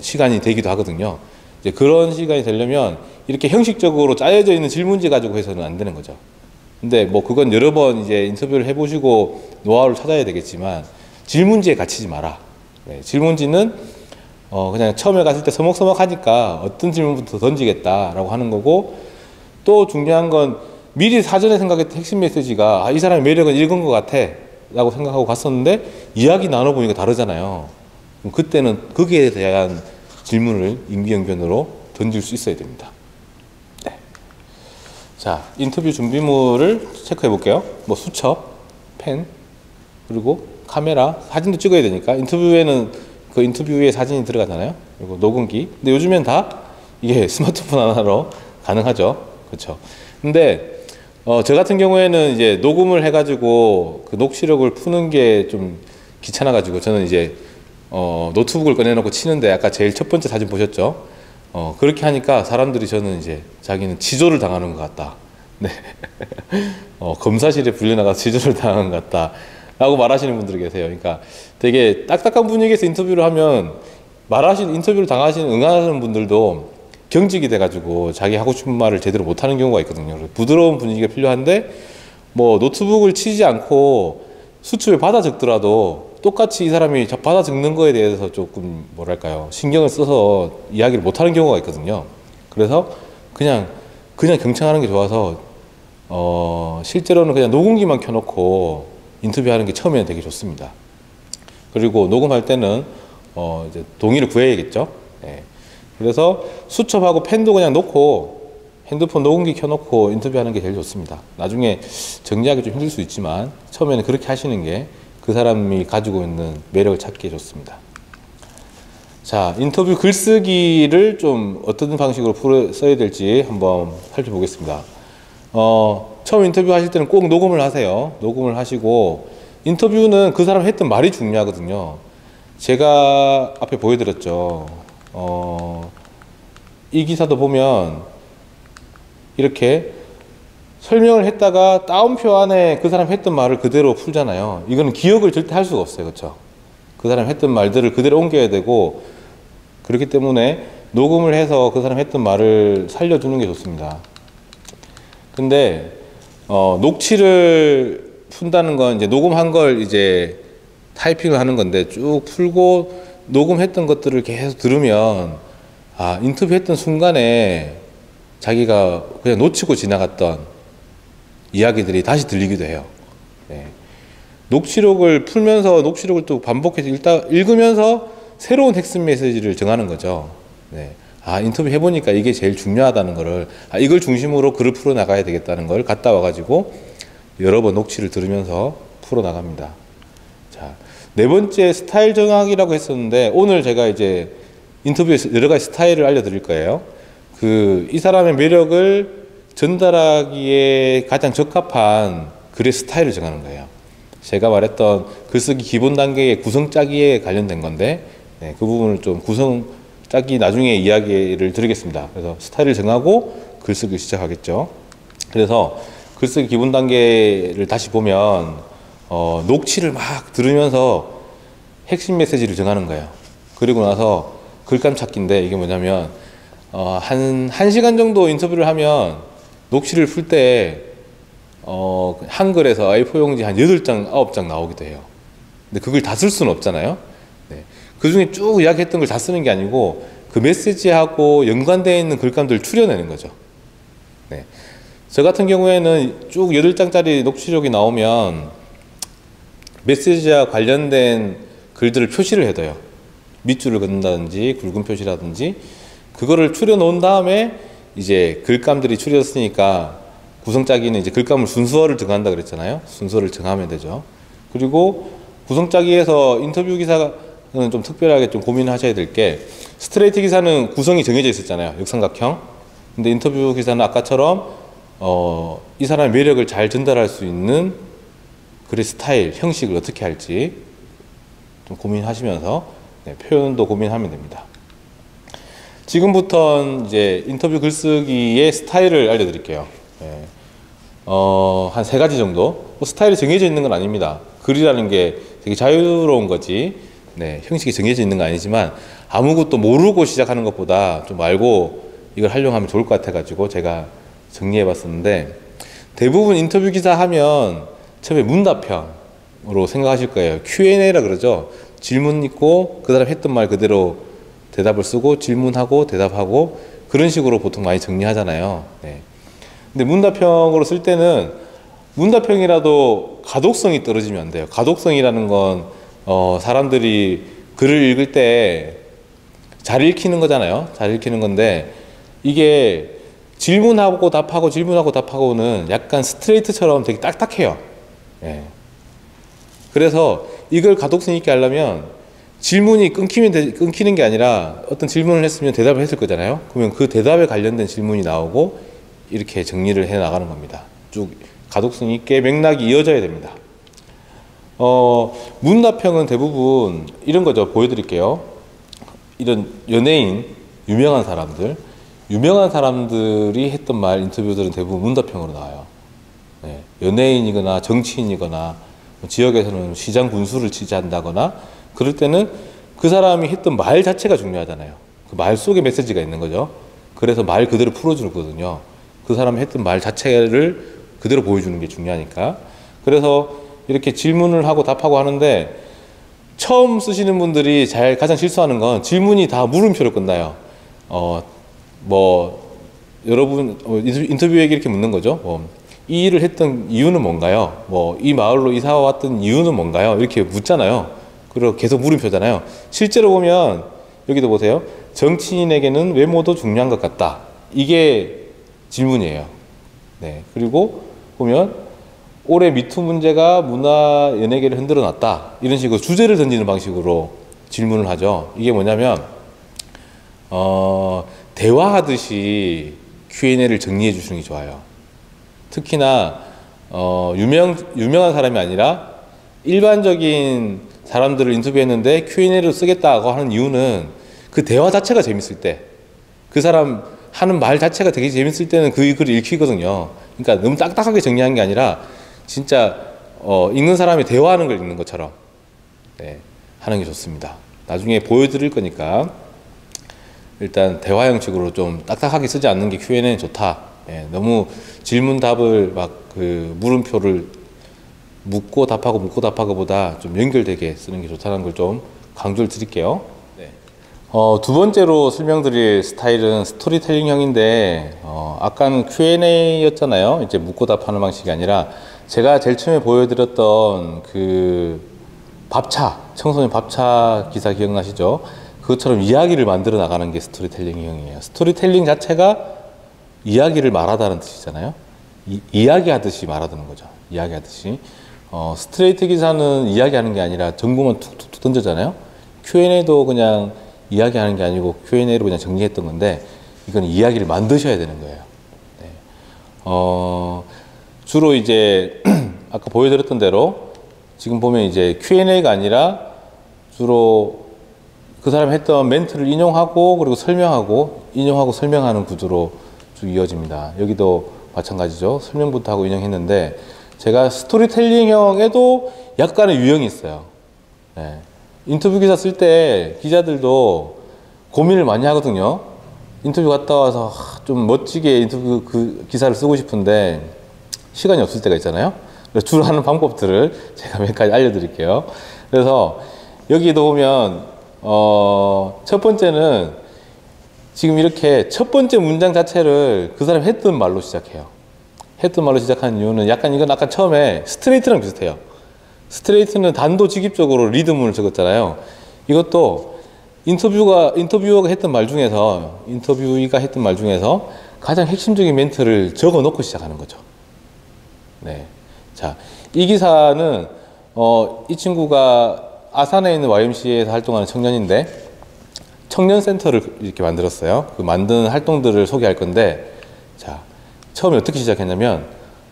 시간이 되기도 하거든요. 이제 그런 시간이 되려면 이렇게 형식적으로 짜여져 있는 질문지 가지고 해서는 안 되는 거죠. 근데 뭐 그건 여러 번 이제 인터뷰를 해보시고 노하우를 찾아야 되겠지만 질문지에 갇히지 마라. 네, 질문지는 그냥 처음에 갔을 때 서먹서먹하니까 어떤 질문부터 던지겠다라고 하는 거고 또 중요한 건 미리 사전에 생각했던 핵심 메시지가 아, 이 사람의 매력은 읽은 것 같아 라고 생각하고 갔었는데 이야기 나눠보니까 다르잖아요. 그럼 그때는 거기에 대한 질문을 임기응변으로 던질 수 있어야 됩니다. 네. 자, 인터뷰 준비물을 체크해 볼게요. 뭐 수첩, 펜, 그리고 카메라, 사진도 찍어야 되니까 인터뷰에는 그 인터뷰에 사진이 들어가잖아요. 그리고 녹음기. 근데 요즘엔 다 이게 스마트폰 하나로 가능하죠. 그렇죠. 근데 저 같은 경우에는 이제 녹음을 해가지고 그 녹취록을 푸는 게 좀 귀찮아가지고 저는 이제 노트북을 꺼내놓고 치는데 아까 제일 첫 번째 사진 보셨죠? 그렇게 하니까 사람들이 저는 이제 자기는 지조를 당하는 것 같다. 네. 검사실에 불려나가서 지조를 당한 것 같다. 라고 말하시는 분들이 계세요. 그러니까 되게 딱딱한 분위기에서 인터뷰를 하면 인터뷰를 당하시는, 응하시는 분들도 경직이 돼가지고 자기 하고 싶은 말을 제대로 못하는 경우가 있거든요. 부드러운 분위기가 필요한데 뭐 노트북을 치지 않고 수첩에 받아 적더라도 똑같이 이 사람이 받아 적는 거에 대해서 조금 뭐랄까요 신경을 써서 이야기를 못하는 경우가 있거든요. 그래서 그냥 경청하는 게 좋아서 실제로는 그냥 녹음기만 켜놓고 인터뷰하는 게 처음에는 되게 좋습니다. 그리고 녹음할 때는 이제 동의를 구해야겠죠. 네. 그래서 수첩하고 펜도 그냥 놓고 핸드폰 녹음기 켜놓고 인터뷰하는 게 제일 좋습니다. 나중에 정리하기 좀 힘들 수 있지만 처음에는 그렇게 하시는 게 그 사람이 가지고 있는 매력을 찾기에 좋습니다. 자, 인터뷰 글쓰기를 좀 어떤 방식으로 써야 될지 한번 살펴보겠습니다. 처음 인터뷰 하실 때는 꼭 녹음을 하세요. 녹음을 하시고 인터뷰는 그 사람이 했던 말이 중요하거든요. 제가 앞에 보여드렸죠. 이 기사도 보면 이렇게 설명을 했다가 따옴표 안에 그 사람 했던 말을 그대로 풀잖아요. 이거는 기억을 절대 할 수가 없어요. 그렇죠? 그 사람 했던 말들을 그대로 옮겨야 되고 그렇기 때문에 녹음을 해서 그 사람 했던 말을 살려두는 게 좋습니다. 근데 녹취를 푼다는 건 이제 녹음한 걸 이제 타이핑을 하는 건데 쭉 풀고 녹음했던 것들을 계속 들으면 아, 인터뷰했던 순간에 자기가 그냥 놓치고 지나갔던 이야기들이 다시 들리기도 해요. 네. 녹취록을 풀면서 녹취록을 또 반복해서 읽으면서 새로운 핵심 메시지를 정하는 거죠. 네. 아, 인터뷰 해보니까 이게 제일 중요하다는 거를, 아, 이걸 중심으로 글을 풀어나가야 되겠다는 걸 갔다 와가지고 여러 번 녹취를 들으면서 풀어나갑니다. 자, 네 번째 스타일 정학이라고 했었는데 오늘 제가 이제 인터뷰에서 여러 가지 스타일을 알려드릴 거예요. 이 사람의 매력을 전달하기에 가장 적합한 글의 스타일을 정하는 거예요. 제가 말했던 글쓰기 기본 단계의 구성 짜기에 관련된 건데 네, 그 부분을 좀 구성 짜기 나중에 이야기를 드리겠습니다. 그래서 스타일을 정하고 글쓰기를 시작하겠죠. 그래서 글쓰기 기본 단계를 다시 보면 녹취를 막 들으면서 핵심 메시지를 정하는 거예요. 그리고 나서 글감 찾기인데 이게 뭐냐면 한 시간 정도 인터뷰를 하면 녹취를 풀 때 한글에서 A4 용지 한 8장, 9장 나오기도 해요. 근데 그걸 다 쓸 수는 없잖아요. 네. 그 중에 쭉 이야기했던 걸 다 쓰는 게 아니고 그 메시지하고 연관되어 있는 글감들을 추려내는 거죠. 네. 저 같은 경우에는 쭉 8장짜리 녹취록이 나오면 메시지와 관련된 글들을 표시를 해둬요. 밑줄을 긋는다든지 굵은 표시라든지 그거를 추려 놓은 다음에 이제 글감들이 추려졌으니까 구성짜기는 이제 글감을 순서를 정한다 그랬잖아요. 순서를 정하면 되죠. 그리고 구성짜기에서 인터뷰 기사는 좀 특별하게 좀 고민하셔야 될 게 스트레이트 기사는 구성이 정해져 있었잖아요. 역삼각형. 근데 인터뷰 기사는 아까처럼 이 사람의 매력을 잘 전달할 수 있는 글의 스타일, 형식을 어떻게 할지 좀 고민하시면서 네, 표현도 고민하면 됩니다. 지금부터 이제 인터뷰 글쓰기의 스타일을 알려드릴게요. 네. 한 3가지 정도. 스타일이 정해져 있는 건 아닙니다. 글이라는 게 되게 자유로운 거지. 네, 형식이 정해져 있는 건 아니지만 아무것도 모르고 시작하는 것보다 좀 알고 이걸 활용하면 좋을 것 같아가지고 제가 정리해 봤었는데 대부분 인터뷰 기사 하면 처음에 문답형으로 생각하실 거예요. Q&A라 그러죠. 질문 있고 그 사람 했던 말 그대로 대답을 쓰고 질문하고 대답하고 그런 식으로 보통 많이 정리하잖아요. 네. 근데 문답형으로 쓸 때는 문답형이라도 가독성이 떨어지면 안 돼요. 가독성이라는 건 사람들이 글을 읽을 때 잘 읽히는 거잖아요. 잘 읽히는 건데 이게 질문하고 답하고 질문하고 답하고는 약간 스트레이트처럼 되게 딱딱해요. 예. 그래서 이걸 가독성 있게 하려면 질문이 끊기는 게 아니라 어떤 질문을 했으면 대답을 했을 거잖아요. 그러면 그 대답에 관련된 질문이 나오고 이렇게 정리를 해 나가는 겁니다. 쭉 가독성 있게 맥락이 이어져야 됩니다. 문답형은 대부분 이런 거죠. 보여드릴게요. 이런 연예인, 유명한 사람들이 했던 말 인터뷰들은 대부분 문답형으로 나와요. 네. 연예인이거나 정치인이거나 지역에서는 시장 군수를 지지한다거나 그럴 때는 그 사람이 했던 말 자체가 중요하잖아요. 그 말 속에 메시지가 있는 거죠. 그래서 말 그대로 풀어주거든요. 그 사람이 했던 말 자체를 그대로 보여주는 게 중요하니까. 그래서 이렇게 질문을 하고 답하고 하는데 처음 쓰시는 분들이 가장 실수하는 건 질문이 다 물음표로 끝나요. 여러분 인터뷰에게 이렇게 묻는 거죠. 이 일을 했던 이유는 뭔가요? 이 마을로 이사 왔던 이유는 뭔가요? 이렇게 묻잖아요. 그리고 계속 물음표잖아요. 실제로 보면 여기도 보세요. 정치인에게는 외모도 중요한 것 같다. 이게 질문이에요. 네. 그리고 보면 올해 미투 문제가 문화 연예계를 흔들어 놨다. 이런 식으로 주제를 던지는 방식으로 질문을 하죠. 이게 뭐냐면 대화하듯이 Q&A를 정리해 주시는 게 좋아요. 특히나 유명한 사람이 아니라 일반적인 사람들을 인터뷰했는데 Q&A로 쓰겠다고 하는 이유는 그 대화 자체가 재밌을 때, 그 사람 하는 말 자체가 되게 재밌을 때는 그 글을 읽히거든요. 그러니까 너무 딱딱하게 정리한 게 아니라 진짜 읽는 사람이 대화하는 걸 읽는 것처럼 네, 하는 게 좋습니다. 나중에 보여드릴 거니까 일단 대화 형식으로 좀 딱딱하게 쓰지 않는 게 Q&A는 좋다. 예, 너무 질문 답을 막 그 물음표를 묻고 답하고보다 좀 연결되게 쓰는 게 좋다는 걸 좀 강조를 드릴게요. 네. 두 번째로 설명드릴 스타일은 스토리텔링형인데 아까는 Q&A였잖아요. 이제 묻고 답하는 방식이 아니라 제가 제일 처음에 보여드렸던 그 청소년 밥차 기사 기억나시죠? 그것처럼 이야기를 만들어 나가는 게 스토리텔링형이에요. 스토리텔링 자체가 이야기를 말하다는 뜻이잖아요. 이야기하듯이 말하는 거죠. 이야기하듯이. 스트레이트 기사는 이야기하는 게 아니라 정보만 툭툭툭 던져잖아요. Q&A도 그냥 이야기하는 게 아니고 Q&A로 그냥 정리했던 건데 이건 이야기를 만드셔야 되는 거예요. 네. 주로 이제 아까 보여드렸던 대로 지금 보면 이제 Q&A가 아니라 주로 그 사람이 했던 멘트를 인용하고 그리고 인용하고 설명하는 구조로 쭉 이어집니다. 여기도 마찬가지죠. 설명부터 하고 인용했는데 제가 스토리텔링형에도 약간의 유형이 있어요. 네. 인터뷰 기사 쓸 때 기자들도 고민을 많이 하거든요. 인터뷰 갔다 와서 좀 멋지게 인터뷰 그 기사를 쓰고 싶은데 시간이 없을 때가 있잖아요. 그래서 주로 하는 방법들을 제가 몇 가지 알려드릴게요. 그래서 여기도 보면 첫 번째는 지금 이렇게 첫 번째 문장 자체를 그 사람이 했던 말로 시작해요. 했던 말로 시작하는 이유는 약간 이건 아까 처음에 스트레이트랑 비슷해요. 스트레이트는 단도직입적으로 리듬을 적었잖아요. 이것도 인터뷰어가 했던 말 중에서, 인터뷰이가 했던 말 중에서 가장 핵심적인 멘트를 적어 놓고 시작하는 거죠. 네. 자, 이 기사는, 이 친구가 아산에 있는 YMCA에서 활동하는 청년인데, 청년센터를 이렇게 만들었어요. 그 만든 활동들을 소개할 건데, 자, 처음에 어떻게 시작했냐면,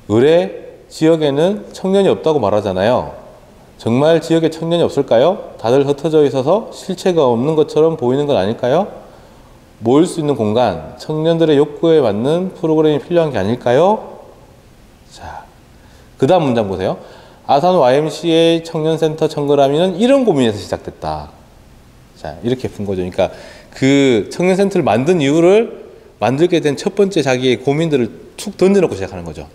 의뢰 지역에는 청년이 없다고 말하잖아요. 정말 지역에 청년이 없을까요? 다들 흩어져 있어서 실체가 없는 것처럼 보이는 건 아닐까요? 모일 수 있는 공간, 청년들의 욕구에 맞는 프로그램이 필요한 게 아닐까요? 자, 그 다음 문장 보세요. 아산 YMCA 청년센터 청거라미는 이런 고민에서 시작됐다. 자, 이렇게 푼 거죠. 그러니까 그 청년센터를 만든 이유를 만들게 된 첫 번째 자기의 고민들을 툭 던져놓고 시작하는 거죠.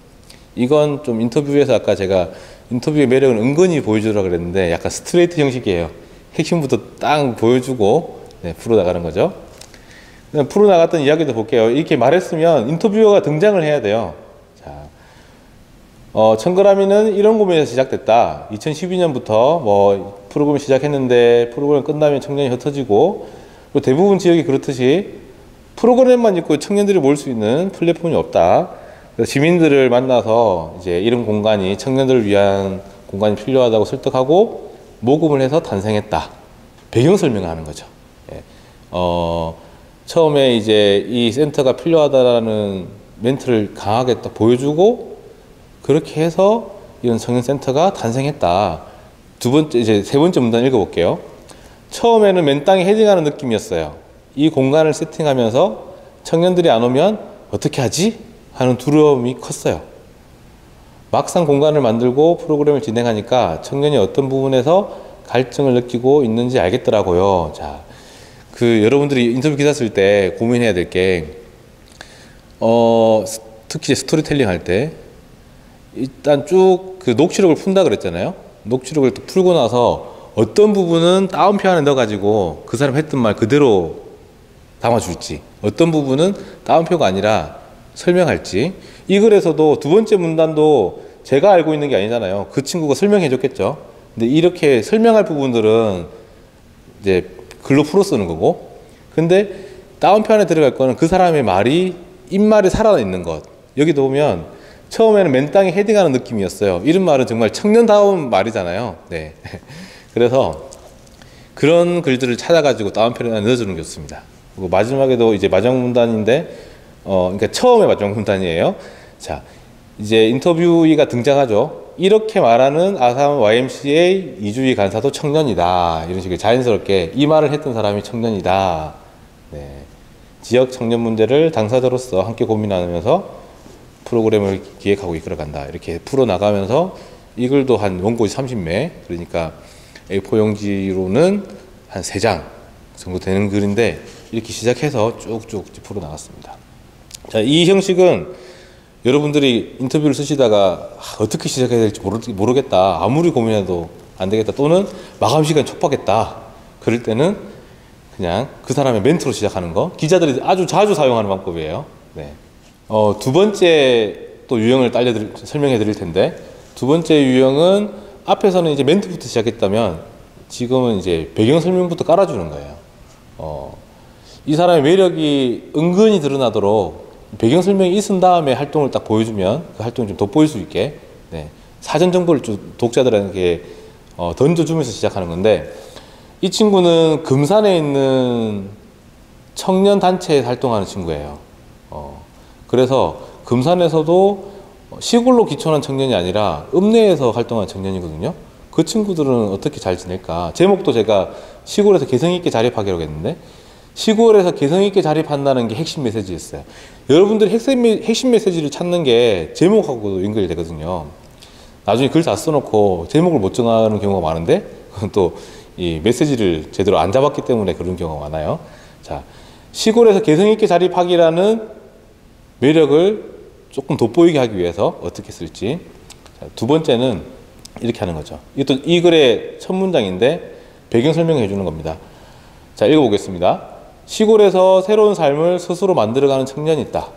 이건 좀 인터뷰에서 아까 제가 인터뷰의 매력을 은근히 보여주라고 그랬는데 약간 스트레이트 형식이에요. 핵심부터 딱 보여주고 네, 풀어나가는 거죠. 풀어나갔던 이야기도 볼게요. 이렇게 말했으면 인터뷰어가 등장을 해야 돼요. 자, 청거라미는 이런 고민에서 시작됐다. 2012년부터 뭐 프로그램을 시작했는데 프로그램 끝나면 청년이 흩어지고 대부분 지역이 그렇듯이 프로그램만 있고 청년들이 모일 수 있는 플랫폼이 없다. 시민들을 만나서 이제 이런 공간이 청년들을 위한 공간이 필요하다고 설득하고 모금을 해서 탄생했다. 배경 설명을 하는 거죠. 예. 처음에 이제 이 센터가 필요하다라는 멘트를 강하게 딱 보여주고 그렇게 해서 이런 청년센터가 탄생했다. 이제 세 번째 문단 읽어볼게요. 처음에는 맨 땅에 헤딩하는 느낌이었어요. 이 공간을 세팅하면서 청년들이 안 오면 어떻게 하지? 하는 두려움이 컸어요. 막상 공간을 만들고 프로그램을 진행하니까 청년이 어떤 부분에서 갈증을 느끼고 있는지 알겠더라고요. 자, 여러분들이 인터뷰 기사 쓸 때 고민해야 될 게, 특히 스토리텔링 할 때, 일단 쭉 그 녹취록을 푼다 그랬잖아요. 녹취록을 또 풀고 나서 어떤 부분은 따옴표 안에 넣어가지고 그 사람 했던 말 그대로 담아줄지, 어떤 부분은 따옴표가 아니라 설명할지. 이 글에서도 두 번째 문단도 제가 알고 있는 게 아니잖아요. 그 친구가 설명해 줬겠죠. 근데 이렇게 설명할 부분들은 이제 글로 풀어 쓰는 거고, 근데 다운표 안에 들어갈 거는 그 사람의 말이, 입말이 살아있는 것. 여기도 보면 처음에는 맨 땅에 헤딩하는 느낌이었어요. 이런 말은 정말 청년다운 말이잖아요. 네. 그래서 그런 글들을 찾아가지고 다운표에 넣어주는 게 좋습니다. 그리고 마지막에도 이제 마지막 문단인데, 그러니까 처음에 마지막 문단이에요. 자, 이제 인터뷰이가 등장하죠. 이렇게 말하는 아산 YMCA 이주희 간사도 청년이다. 이런 식으로 자연스럽게 이 말을 했던 사람이 청년이다. 네. 지역 청년 문제를 당사자로서 함께 고민하면서 프로그램을 기획하고 이끌어간다. 이렇게 풀어나가면서 이 글도 한 원고지 30매, 그러니까 A4 용지로는 한 3장 정도 되는 글인데 이렇게 시작해서 쭉쭉 풀어나갔습니다. 자, 이 형식은 여러분들이 인터뷰를 쓰시다가 어떻게 시작해야 될지 모르겠다. 아무리 고민해도 안 되겠다. 또는 마감 시간이 촉박했다. 그럴 때는 그냥 그 사람의 멘트로 시작하는 거. 기자들이 아주 자주 사용하는 방법이에요. 네. 두 번째 또 유형을 설명해 드릴 텐데, 두 번째 유형은 앞에서는 이제 멘트부터 시작했다면 지금은 이제 배경 설명부터 깔아주는 거예요. 이 사람의 매력이 은근히 드러나도록 배경 설명이 있은 다음에 활동을 딱 보여주면 그 활동이 좀 돋보일 수 있게, 네, 사전 정보를 좀 독자들에게 던져주면서 시작하는 건데, 이 친구는 금산에 있는 청년 단체에 활동하는 친구예요. 그래서 금산에서도 시골로 기촌한 청년이 아니라 읍내에서 활동하는 청년이거든요. 그 친구들은 어떻게 잘 지낼까? 제목도 제가 시골에서 개성 있게 자립하기로 했는데, 시골에서 개성 있게 자립한다는 게 핵심 메시지였어요. 여러분들이 핵심 메시지를 찾는 게 제목하고도 연결이 되거든요. 나중에 글 다 써놓고 제목을 못 정하는 경우가 많은데, 그건 또 이 메시지를 제대로 안 잡았기 때문에 그런 경우가 많아요. 자, 시골에서 개성 있게 자립하기라는 매력을 조금 돋보이게 하기 위해서 어떻게 쓸지. 자, 두 번째는 이렇게 하는 거죠. 이것도 이 글의 첫 문장인데 배경 설명해 주는 겁니다. 자, 읽어보겠습니다. 시골에서 새로운 삶을 스스로 만들어가는 청년이 있다.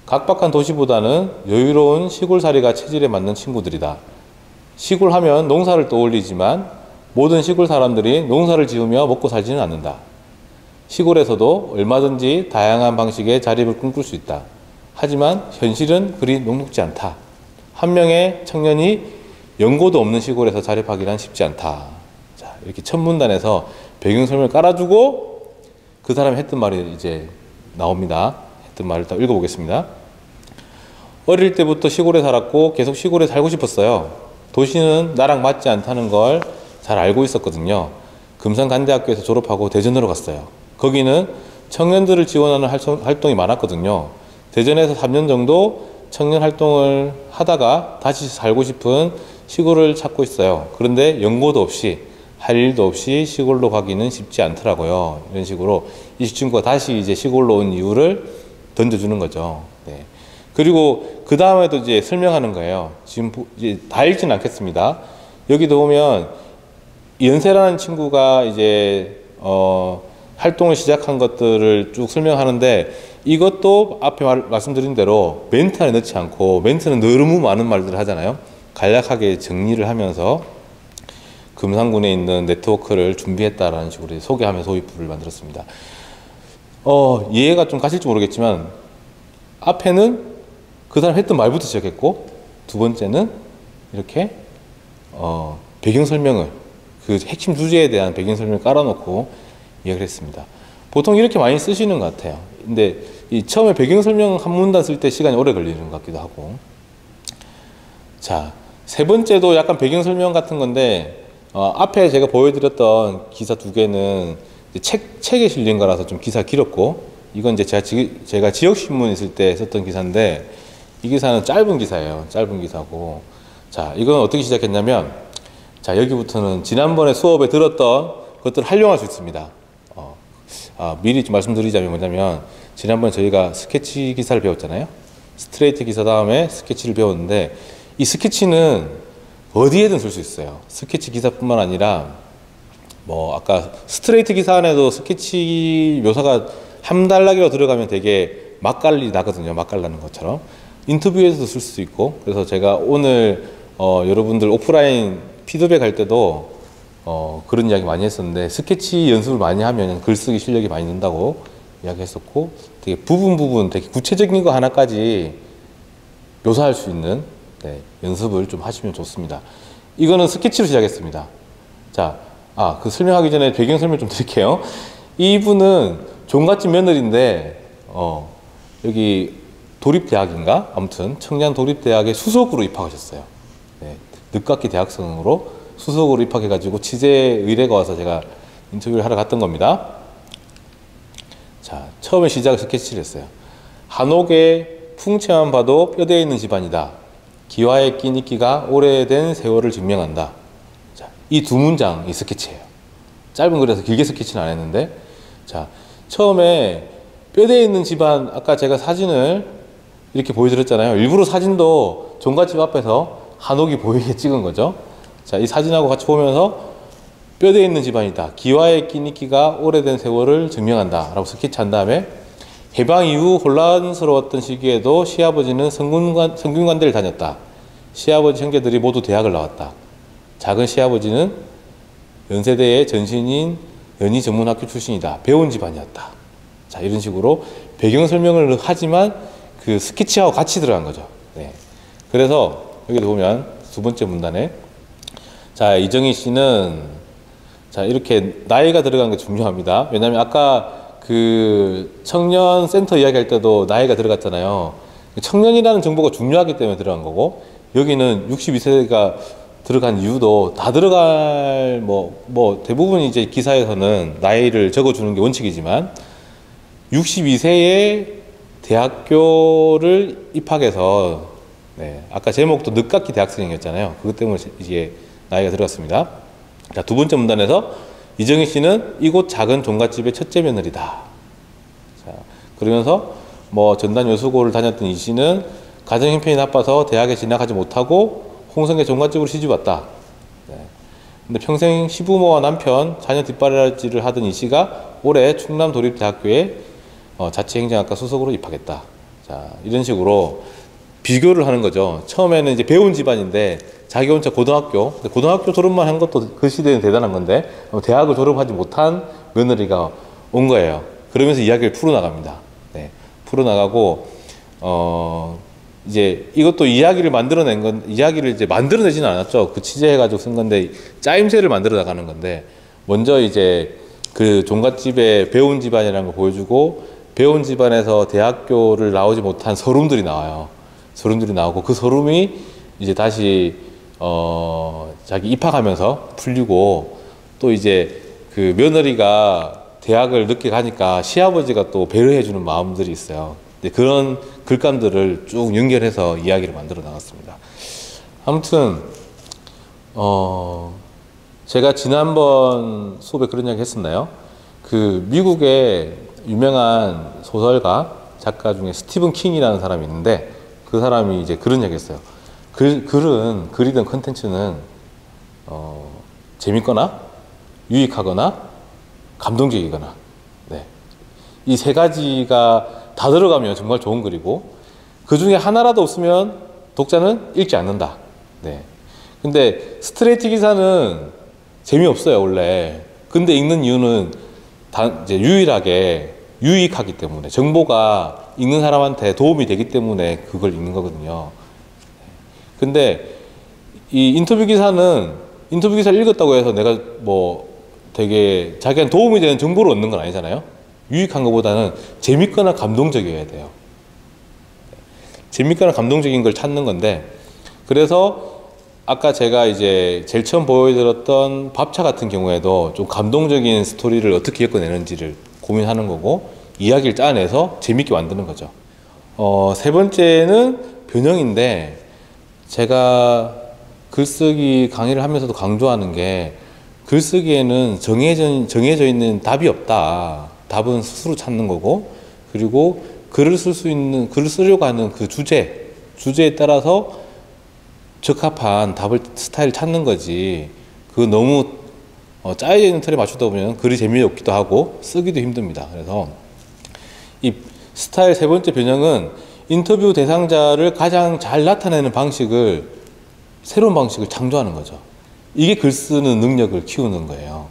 각박한 도시보다는 여유로운 시골살이가 체질에 맞는 친구들이다. 시골 하면 농사를 떠올리지만 모든 시골 사람들이 농사를 지으며 먹고 살지는 않는다. 시골에서도 얼마든지 다양한 방식의 자립을 꿈꿀 수 있다. 하지만 현실은 그리 녹록지 않다. 한 명의 청년이 연고도 없는 시골에서 자립하기란 쉽지 않다. 자, 이렇게 첫 문단에서 배경 설명을 깔아주고 그 사람이 했던 말이 이제 나옵니다. 했던 말을 다 읽어보겠습니다. 어릴 때부터 시골에 살았고 계속 시골에 살고 싶었어요. 도시는 나랑 맞지 않다는 걸 잘 알고 있었거든요. 금산간대학교에서 졸업하고 대전으로 갔어요. 거기는 청년들을 지원하는 활동이 많았거든요. 대전에서 3년 정도 청년 활동을 하다가 다시 살고 싶은 시골을 찾고 있어요. 그런데 연고도 없이 할 일도 없이 시골로 가기는 쉽지 않더라고요. 이런 식으로 이 친구가 다시 이제 시골로 온 이유를 던져주는 거죠. 네. 그리고 그 다음에도 이제 설명하는 거예요. 지금 이제 다 읽지는 않겠습니다. 여기도 보면 연세라는 친구가 이제 활동을 시작한 것들을 쭉 설명하는데 이것도 앞에 말씀드린 대로 멘트 안에 넣지 않고 멘트는 너무 많은 말들을 하잖아요. 간략하게 정리를 하면서 금산군에 있는 네트워크를 준비했다라는 식으로 소개하면서 소위부를 만들었습니다. 이해가 좀 가실지 모르겠지만 앞에는 그 사람 했던 말부터 시작했고 두 번째는 이렇게 배경 설명을 그 핵심 주제에 대한 배경 설명을 깔아놓고 이야기를 했습니다. 보통 이렇게 많이 쓰시는 것 같아요. 근데 이 처음에 배경 설명 한 문단 쓸 때 시간이 오래 걸리는 것 같기도 하고. 자, 세 번째도 약간 배경 설명 같은 건데 앞에 제가 보여드렸던 기사 두 개는 책에 실린 거라서 좀 기사 길었고 이건 이제 제가 지역신문 있을 때 썼던 기사인데 이 기사는 짧은 기사예요. 짧은 기사고. 자, 이건 어떻게 시작했냐면 자, 여기부터는 지난번에 수업에 들었던 것들을 활용할 수 있습니다. 미리 좀 말씀드리자면 뭐냐면 지난번에 저희가 스케치 기사를 배웠잖아요. 스트레이트 기사 다음에 스케치를 배웠는데 이 스케치는 어디에든 쓸 수 있어요. 스케치 기사뿐만 아니라 뭐 아까 스트레이트 기사 안에도 스케치 묘사가 한 단락이라도 들어가면 되게 맛깔이 나거든요. 맛깔나는 것처럼. 인터뷰에서도 쓸 수 있고 그래서 제가 오늘 여러분들 오프라인 피드백 할 때도 그런 이야기 많이 했었는데 스케치 연습을 많이 하면 글쓰기 실력이 많이 는다고 이야기했었고 되게 부분 되게 구체적인 거 하나까지 묘사할 수 있는 연습을 좀 하시면 좋습니다. 이거는 스케치로 시작했습니다. 자, 그 설명하기 전에 배경 설명 좀 드릴게요. 이분은 종갓집 며느리인데 여기 도립대학인가? 아무튼 청량 도립대학에 수석으로 입학하셨어요. 네, 늦깎이 대학생으로 수석으로 입학해가지고 취재 의뢰가 와서 제가 인터뷰를 하러 갔던 겁니다. 자, 처음에 시작을 스케치를 했어요. 한옥의 풍채만 봐도 뼈대에 있는 집안이다. 기와에 낀 이끼가 오래된 세월을 증명한다. 자, 이 두 문장 이 스케치예요. 짧은 글에서 길게 스케치는 안 했는데 자, 처음에 뼈대에 있는 집안 아까 제가 사진을 이렇게 보여드렸잖아요. 일부러 사진도 종갓집 앞에서 한옥이 보이게 찍은 거죠. 자, 이 사진하고 같이 보면서 뼈대에 있는 집안이다. 기와에 낀 이끼가 오래된 세월을 증명한다. 라고 스케치한 다음에 해방 이후 혼란스러웠던 시기에도 시아버지는 성균관대를 다녔다. 시아버지 형제들이 모두 대학을 나왔다. 작은 시아버지는 연세대의 전신인 연희전문학교 출신이다. 배운 집안이었다. 자, 이런 식으로 배경 설명을 하지만 그 스케치하고 같이 들어간 거죠. 네. 그래서 여기도 보면 두 번째 문단에 자, 이정희 씨는 자, 이렇게 나이가 들어간 게 중요합니다. 왜냐하면 아까 그 청년 센터 이야기할 때도 나이가 들어갔잖아요. 청년이라는 정보가 중요하기 때문에 들어간 거고 여기는 62세가 들어간 이유도 다 들어갈 뭐 대부분 이제 기사에서는 나이를 적어주는 게 원칙이지만 62세에 대학교를 입학해서 아까 제목도 늦깎이 대학생이었잖아요. 그것 때문에 이제 나이가 들어갔습니다. 자, 두 번째 문단에서 이정희 씨는 이곳 작은 종갓집의 첫째 며느리다. 자, 그러면서 뭐 전단 여수고를 다녔던 이 씨는 가정 형편이 나빠서 대학에 진학하지 못하고 홍성의 종갓집으로 시집 왔다. 네. 근데 평생 시부모와 남편, 자녀 뒷바라지를 하던 이 씨가 올해 충남도립대학교에 자치행정학과 수석으로 입학했다. 자, 이런 식으로 비교를 하는 거죠. 처음에는 이제 배운 집안인데 자기 혼자 고등학교 졸업만 한 것도 그 시대는 대단한 건데 대학을 졸업하지 못한 며느리가 온 거예요. 그러면서 이야기를 풀어나갑니다. 네. 풀어나가고 이제 이것도 이야기를 이제 만들어내지는 않았죠. 그 취재해가지고 쓴 건데 짜임새를 만들어 나가는 건데 먼저 이제 그 종갓집에 배운 집안이라는 걸 보여주고 배운 집안에서 대학교를 나오지 못한 서름들이 나와요. 서름들이 나오고 그 서름이 이제 다시 자기 입학하면서 풀리고 또 이제 그 며느리가 대학을 늦게 가니까 시아버지가 또 배려해주는 마음들이 있어요. 그런 글감들을 쭉 연결해서 이야기를 만들어 나갔습니다. 아무튼 제가 지난번 수업에 그런 이야기 했었나요? 그 미국의 유명한 소설가 작가 중에 스티븐 킹이라는 사람이 있는데 그 사람이 이제 그런 이야기 했어요. 글이든 컨텐츠는 재밌거나 유익하거나 감동적이거나, 네. 이 세 가지가 다 들어가면 정말 좋은 글이고 그 중에 하나라도 없으면 독자는 읽지 않는다. 네. 근데 스트레이트 기사는 재미없어요, 원래. 근데 읽는 이유는 이제 유일하게 유익하기 때문에, 정보가 읽는 사람한테 도움이 되기 때문에 그걸 읽는 거거든요. 근데 이 인터뷰 기사를 읽었다고 해서 내가 뭐 되게 자기한테 도움이 되는 정보를 얻는 건 아니잖아요. 유익한 것보다는 재밌거나 감동적이어야 돼요. 재밌거나 감동적인 걸 찾는 건데, 그래서 아까 제가 이제 제일 처음 보여드렸던 밥차 같은 경우에도 좀 감동적인 스토리를 어떻게 엮어내는지를 고민하는 거고, 이야기를 짜내서 재밌게 만드는 거죠. 세 번째는 변형인데, 제가 글쓰기 강의를 하면서도 강조하는 게, 글쓰기에는 정해져 있는 답이 없다. 답은 스스로 찾는 거고, 그리고 글을 쓰려고 하는 그 주제에 따라서 적합한 스타일을 찾는 거지. 그 너무 짜여져 있는 틀에 맞추다 보면 글이 재미없기도 하고 쓰기도 힘듭니다. 그래서 이 스타일 세 번째 변형은 인터뷰 대상자를 가장 잘 나타내는 새로운 방식을 창조하는 거죠. 이게 글 쓰는 능력을 키우는 거예요.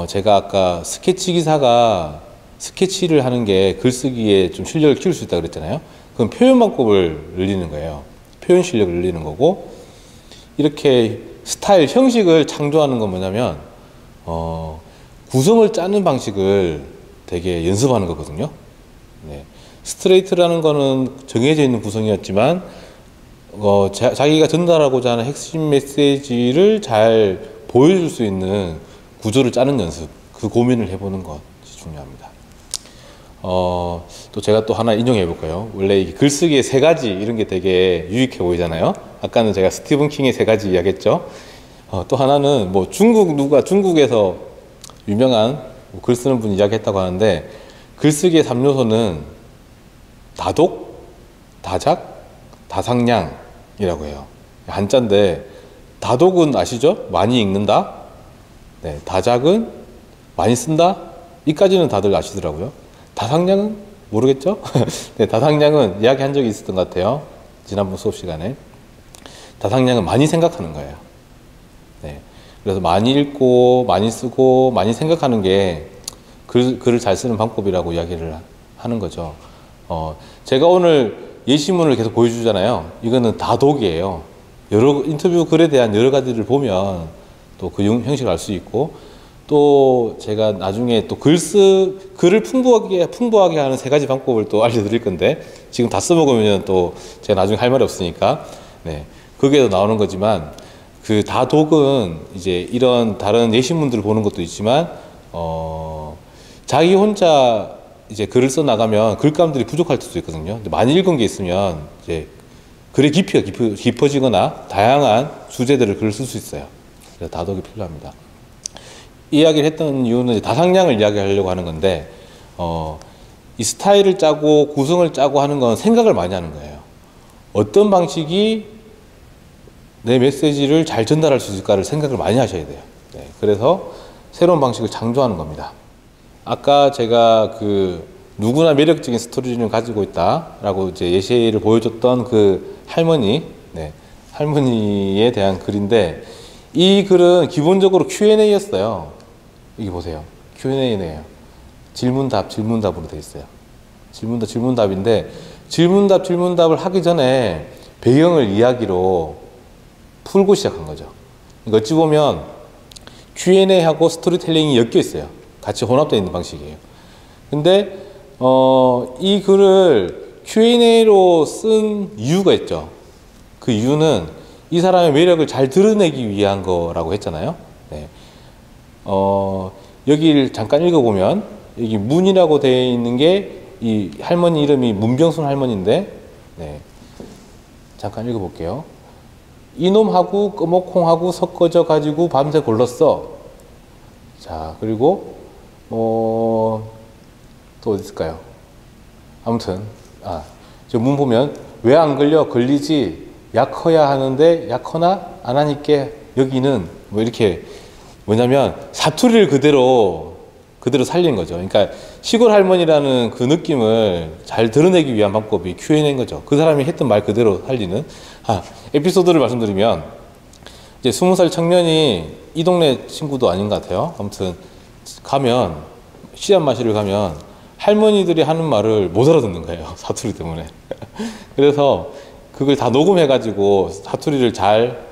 제가 아까 스케치 기사가 스케치를 하는 게 글쓰기에 좀 실력을 키울 수 있다고 그랬잖아요. 그럼 표현 방법을 늘리는 거예요. 표현 실력을 늘리는 거고, 이렇게 스타일, 형식을 창조하는 건 뭐냐면 구성을 짜는 방식을 되게 연습하는 거거든요. 네. 스트레이트라는 거는 정해져 있는 구성이었지만 자기가 전달하고자 하는 핵심 메시지를 잘 보여줄 수 있는 구조를 짜는 연습, 그 고민을 해보는 것이 중요합니다. 또 제가 또 하나 인용해 볼까요? 원래 이 글쓰기의 세 가지 이런 게 되게 유익해 보이잖아요. 아까는 제가 스티븐 킹의 세 가지 이야기했죠. 또 하나는 뭐 중국에서 유명한 글 쓰는 분이 이야기했다고 하는데, 글쓰기의 3요소는 다독, 다작, 다상량이라고 해요. 한자인데, 다독은 아시죠? 많이 읽는다. 네, 다작은 많이 쓴다. 이까지는 다들 아시더라고요. 다상량은 모르겠죠? 네, 다상량은 이야기한 적이 있었던 것 같아요. 지난번 수업 시간에. 다상량은 많이 생각하는 거예요. 네, 그래서 많이 읽고 많이 쓰고 많이 생각하는 게 글을 잘 쓰는 방법이라고 이야기를 하는 거죠. 제가 오늘 예시문을 계속 보여주잖아요. 이거는 다독이에요. 인터뷰 글에 대한 여러 가지를 보면 또 그 형식을 알 수 있고, 또 제가 나중에 또 글을 풍부하게 하는 세 가지 방법을 또 알려드릴 건데, 지금 다 써먹으면 또 제가 나중에 할 말이 없으니까, 네, 거기에도 나오는 거지만, 그 다독은 이제 이런 다른 예시문들을 보는 것도 있지만, 자기 혼자 이제 글을 써 나가면 글감들이 부족할 수도 있거든요. 근데 많이 읽은 게 있으면 이제 글의 깊이가 깊어지거나 다양한 주제들을 글을 쓸 수 있어요. 그래서 다독이 필요합니다. 이 이야기를 했던 이유는 다상량을 이야기하려고 하는 건데, 이 스타일을 짜고 구성을 짜고 하는 건 생각을 많이 하는 거예요. 어떤 방식이 내 메시지를 잘 전달할 수 있을까를 생각을 많이 하셔야 돼요. 네, 그래서 새로운 방식을 창조하는 겁니다. 아까 제가 누구나 매력적인 스토리를 가지고 있다라고 이제 예시를 보여줬던 그 할머니, 네, 할머니에 대한 글인데, 이 글은 기본적으로 Q&A였어요. 여기 보세요. Q&A네요. 질문답, 질문답으로 되어 있어요. 질문답, 질문답인데, 질문답, 질문답을 하기 전에 배경을 이야기로 풀고 시작한 거죠. 그러니까 어찌 보면 Q&A하고 스토리텔링이 엮여 있어요. 같이 혼합되어 있는 방식이에요. 근데 이 글을 Q&A로 쓴 이유가 있죠. 그 이유는 이 사람의 매력을 잘 드러내기 위한 거라고 했잖아요. 네. 여기를 잠깐 읽어보면, 여기 문이라고 되어 있는 게 이 할머니 이름이 문병순 할머니인데, 네. 잠깐 읽어볼게요. 이놈하고 끄목콩하고 섞어져 가지고 밤새 골랐어. 자, 그리고 또 어디 있을까요? 아무튼 저 문 보면 왜 안 걸려? 걸리지. 약허야 하는데 약허나 안 하니까 여기는 뭐 이렇게, 뭐냐면 사투리를 그대로 살린 거죠. 그러니까 시골 할머니라는 그 느낌을 잘 드러내기 위한 방법이 Q&A인 거죠. 그 사람이 했던 말 그대로 살리는. 에피소드를 말씀드리면, 이제 20살 청년이 이 동네 친구도 아닌 것 같아요. 아무튼 가면, 씨앗 마시를 가면 할머니들이 하는 말을 못 알아듣는 거예요. 사투리 때문에. 그래서 그걸 다 녹음해가지고 사투리를 잘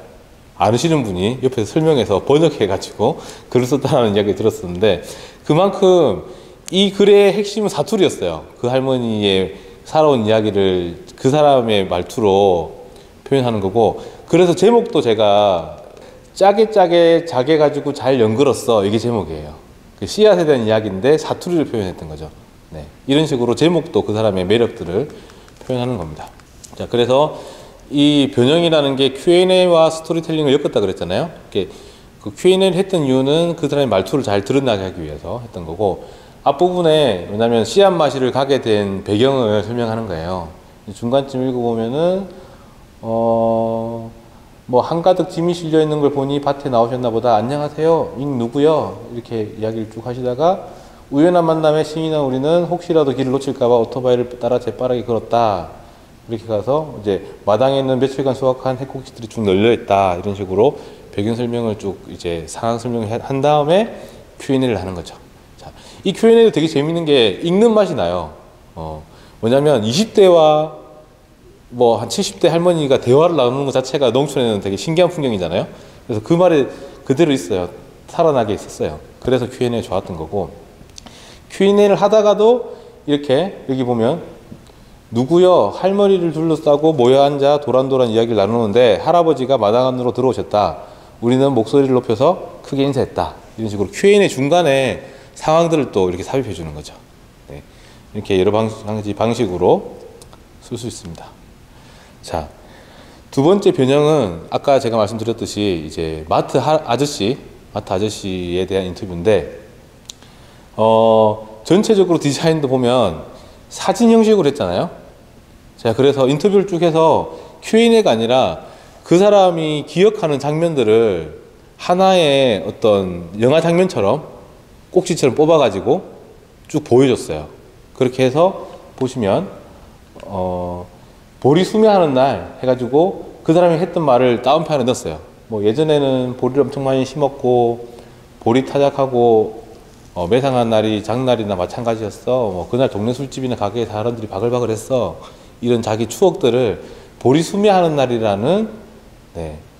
아시는 분이 옆에서 설명해서 번역해가지고 글을 썼다는 이야기 들었었는데, 그만큼 이 글의 핵심은 사투리였어요. 그 할머니의 살아온 이야기를 그 사람의 말투로 표현하는 거고, 그래서 제목도 제가 짜게 자게 가지고 잘 연글었어, 이게 제목이에요. 그 씨앗에 대한 이야기인데 사투리를 표현했던 거죠. 네, 이런 식으로 제목도 그 사람의 매력들을 표현하는 겁니다. 자, 그래서 이 변형이라는 게 Q&A와 스토리텔링을 엮었다 그랬잖아요. 그 Q&A를 했던 이유는 그 사람의 말투를 잘 드러나게 하기 위해서 했던 거고, 앞부분에 왜냐면 씨앗 마시를 가게 된 배경을 설명하는 거예요. 중간쯤 읽어보면은 뭐 한가득 짐이 실려 있는 걸 보니 밭에 나오셨나 보다. 안녕하세요, 누구요? 이렇게 이야기를 쭉 하시다가, 우연한 만남에 신이나 우리는 혹시라도 길을 놓칠까봐 오토바이를 따라 재빠르게 걸었다. 이렇게 가서 이제 마당에 있는 며칠간 수확한 해코지들이 쭉 널려 있다. 이런 식으로 배경 설명을 쭉 이제 상황 설명을 한 다음에 Q&A를 하는 거죠. 자, 이 Q&A도 되게 재밌는 게 읽는 맛이 나요. 뭐냐면 20대와 뭐 한 70대 할머니가 대화를 나누는 것 자체가 농촌에는 되게 신기한 풍경이잖아요. 그래서 그 말이 그대로 있어요. 살아나게 있었어요. 그래서 Q&A 좋았던 거고, Q&A를 하다가도 이렇게 여기 보면 누구여? 할머니를 둘러싸고 모여 앉아 도란도란 이야기를 나누는데 할아버지가 마당 안으로 들어오셨다. 우리는 목소리를 높여서 크게 인사했다. 이런 식으로 Q&A 중간에 상황들을 또 이렇게 삽입해 주는 거죠. 네. 이렇게 여러 방식으로 쓸 수 있습니다. 자, 두 번째 변형은 아까 제가 말씀드렸듯이 이제 마트 아저씨에 대한 인터뷰인데, 전체적으로 디자인도 보면 사진 형식으로 했잖아요. 자, 그래서 인터뷰를 쭉 해서 Q&A가 아니라 그 사람이 기억하는 장면들을 하나의 어떤 영화 장면처럼 꼭지처럼 뽑아가지고 쭉 보여줬어요. 그렇게 해서 보시면 보리 수매하는 날 해가지고 그 사람이 했던 말을 다운판에 넣었어요. 뭐 예전에는 보리를 엄청 많이 심었고 보리 타작하고 매상한 날이 장날이나 마찬가지였어. 뭐 그날 동네 술집이나 가게에 사람들이 바글바글했어. 이런 자기 추억들을 보리 수매하는 날이라는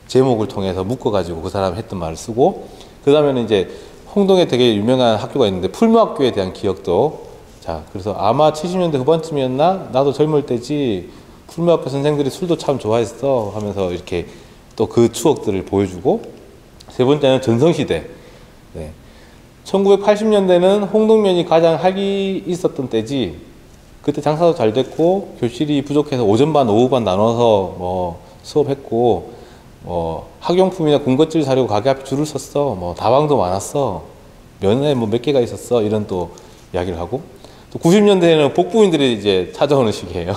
제목을 통해서 묶어가지고 그 사람이 했던 말을 쓰고, 그 다음에는 이제 홍동에 되게 유명한 학교가 있는데 풀무학교에 대한 기억도, 자, 그래서 아마 70년대 후반쯤이었나? 나도 젊을 때지. 풀무학교 선생들이 술도 참 좋아했어. 하면서 이렇게 또 그 추억들을 보여주고, 세 번째는 전성시대. 1980년대는 홍동면이 가장 활기 있었던 때지. 그때 장사도 잘 됐고 교실이 부족해서 오전반 오후반 나눠서 뭐 수업했고, 학용품이나 군것질 사려고 가게 앞에 줄을 섰어. 뭐 다방도 많았어. 면에 뭐 몇 개가 있었어. 이런 또 이야기를 하고, 또 90년대에는 복부인들이 이제 찾아오는 시기예요.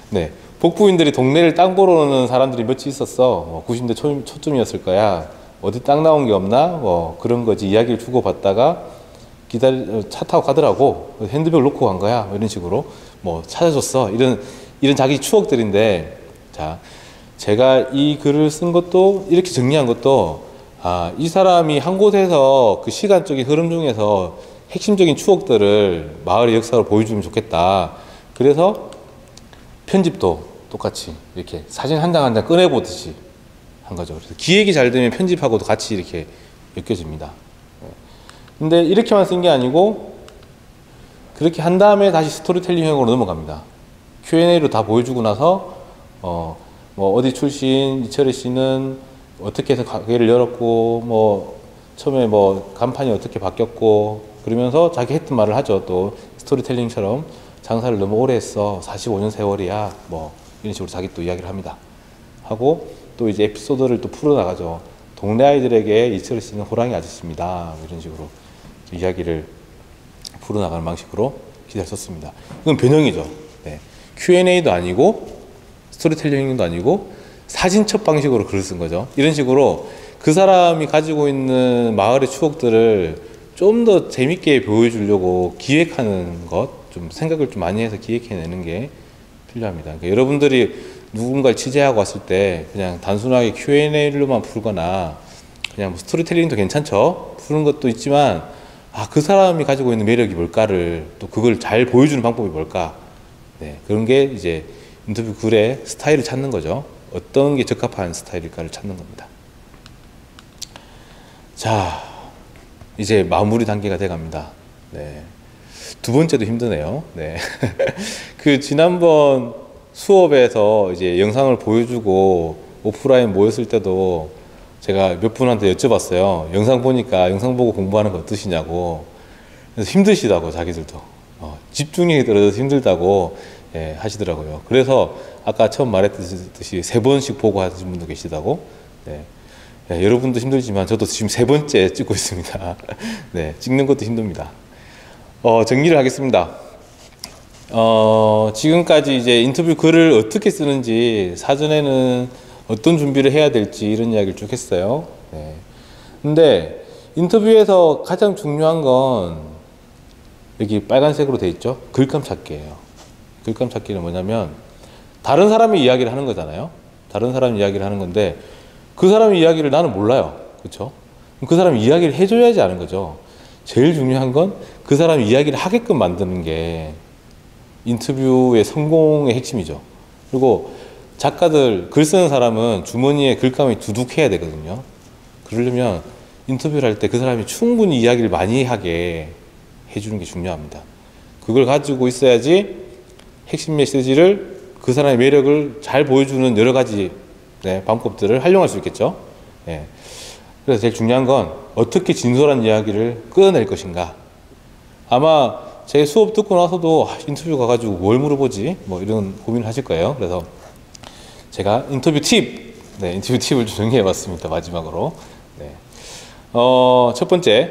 네. 복부인들이 동네를 땅 보러 오는 사람들이 몇이 있었어. 90대 초쯤이었을 거야. 어디 땅 나온 게 없나? 뭐 그런 거지. 이야기를 주고받다가 차 타고 가더라고. 핸드백을 놓고 간 거야. 이런 식으로 뭐 찾아줬어. 이런 자기 추억들인데, 자, 제가 이 글을 쓴 것도 이렇게 정리한 것도, 이 사람이 한 곳에서 그 시간적인 흐름 중에서 핵심적인 추억들을 마을의 역사로 보여주면 좋겠다. 그래서 편집도 똑같이 이렇게 사진 한 장 한 장 꺼내보듯이 한 거죠. 그래서 기획이 잘 되면 편집하고도 같이 이렇게 엮여집니다. 근데 이렇게만 쓴 게 아니고, 그렇게 한 다음에 다시 스토리텔링형으로 넘어갑니다. Q&A로 다 보여주고 나서 뭐 어디 출신 이철희 씨는 어떻게 해서 가게를 열었고, 뭐 처음에 뭐 간판이 어떻게 바뀌었고, 그러면서 자기 했던 말을 하죠. 또 스토리텔링처럼 장사를 너무 오래 했어. 45년 세월이야. 뭐 이런 식으로 자기 또 이야기를 합니다. 하고 또 이제 에피소드를 또 풀어나가죠. 동네 아이들에게 이철희 씨는 호랑이 아저씨입니다. 이런 식으로 이야기를 풀어나가는 방식으로 기사를 썼습니다. 이건 변형이죠. 네. Q&A도 아니고 스토리텔링도 아니고 사진첩 방식으로 글을 쓴 거죠. 이런 식으로 그 사람이 가지고 있는 마을의 추억들을 좀 더 재밌게 보여주려고 기획하는 것, 좀 생각을 좀 많이 해서 기획해내는 게 필요합니다. 그러니까 여러분들이 누군가를 취재하고 왔을 때 그냥 단순하게 Q&A로만 풀거나, 그냥 뭐 스토리텔링도 괜찮죠. 푸는 것도 있지만, 그 사람이 가지고 있는 매력이 뭘까를, 또 그걸 잘 보여주는 방법이 뭘까. 네, 그런 게 이제 인터뷰 글의 스타일을 찾는 거죠. 어떤 게 적합한 스타일일까를 찾는 겁니다. 자, 이제 마무리 단계가 돼 갑니다. 네. 두 번째도 힘드네요. 네. 그 지난번 수업에서 이제 영상을 보여주고 오프라인 모였을 때도 제가 몇 분한테 여쭤봤어요. 영상 보니까 영상 보고 공부하는 거 어떠시냐고. 그래서 힘드시다고, 자기들도. 집중력이 떨어져서 힘들다고 하시더라고요. 그래서 아까 처음 말했듯이 3번씩 보고 하시는 분도 계시다고. 네. 여러분도 힘들지만 저도 지금 3번째 찍고 있습니다. 네, 찍는 것도 힘듭니다. 정리를 하겠습니다. 지금까지 이제 인터뷰 글을 어떻게 쓰는지, 사전에는 어떤 준비를 해야 될지 이런 이야기를 쭉 했어요. 네. 근데 인터뷰에서 가장 중요한 건 여기 빨간색으로 되어 있죠. 글감 찾기예요. 글감 찾기는 뭐냐면 다른 사람이 이야기를 하는 거잖아요. 다른 사람이 이야기를 하는 건데 그 사람의 이야기를 나는 몰라요. 그렇죠? 그 사람이 이야기를 해줘야지 아는 거죠. 제일 중요한 건 그 사람이 이야기를 하게끔 만드는 게 인터뷰의 성공의 핵심이죠. 그리고 작가들, 글 쓰는 사람은 주머니에 글감이 두둑해야 되거든요. 그러려면 인터뷰를 할 때 그 사람이 충분히 이야기를 많이 하게 해주는 게 중요합니다. 그걸 가지고 있어야지 핵심 메시지를, 그 사람의 매력을 잘 보여주는 여러 가지 방법들을 활용할 수 있겠죠. 그래서 제일 중요한 건 어떻게 진솔한 이야기를 끌어낼 것인가. 아마 제 수업 듣고 나서도 인터뷰 가가지고 뭘 물어보지? 뭐 이런 고민을 하실 거예요. 그래서 제가 인터뷰 팁, 인터뷰 팁을 좀 정리해 봤습니다. 마지막으로. 첫 번째,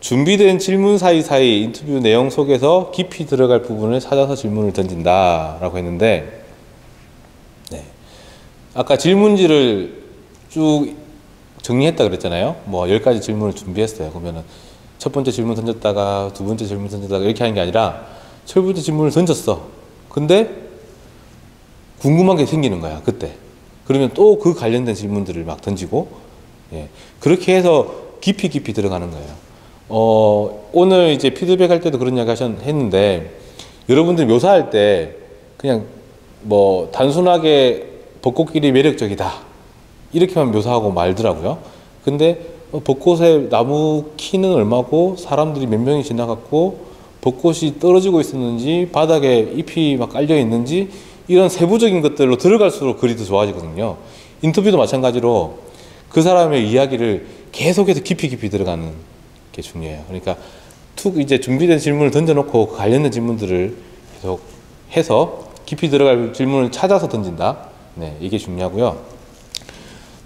준비된 질문 사이사이 인터뷰 내용 속에서 깊이 들어갈 부분을 찾아서 질문을 던진다 라고 했는데, 아까 질문지를 쭉 정리했다 그랬잖아요. 뭐 10가지 질문을 준비했어요. 그러면은 첫 번째 질문 던졌다가 두 번째 질문 던졌다가 이렇게 하는 게 아니라 첫 번째 질문을 던졌어. 근데 궁금한 게 생기는 거야, 그때. 그러면 또 그 관련된 질문들을 막 던지고, 그렇게 해서 깊이 들어가는 거예요. 오늘 이제 피드백 할 때도 그런 이야기 했는데, 여러분들 묘사할 때 그냥 뭐 단순하게 벚꽃길이 매력적이다 이렇게만 묘사하고 말더라고요. 근데 벚꽃의 나무 키는 얼마고, 사람들이 몇 명이 지나갔고, 벚꽃이 떨어지고 있었는지, 바닥에 잎이 막 깔려 있는지, 이런 세부적인 것들로 들어갈수록 글이 더 좋아지거든요. 인터뷰도 마찬가지로 그 사람의 이야기를 계속해서 깊이 들어가는 게 중요해요. 그러니까 툭 이제 준비된 질문을 던져놓고 그 관련된 질문들을 계속 해서 깊이 들어갈 질문을 찾아서 던진다. 이게 중요하고요.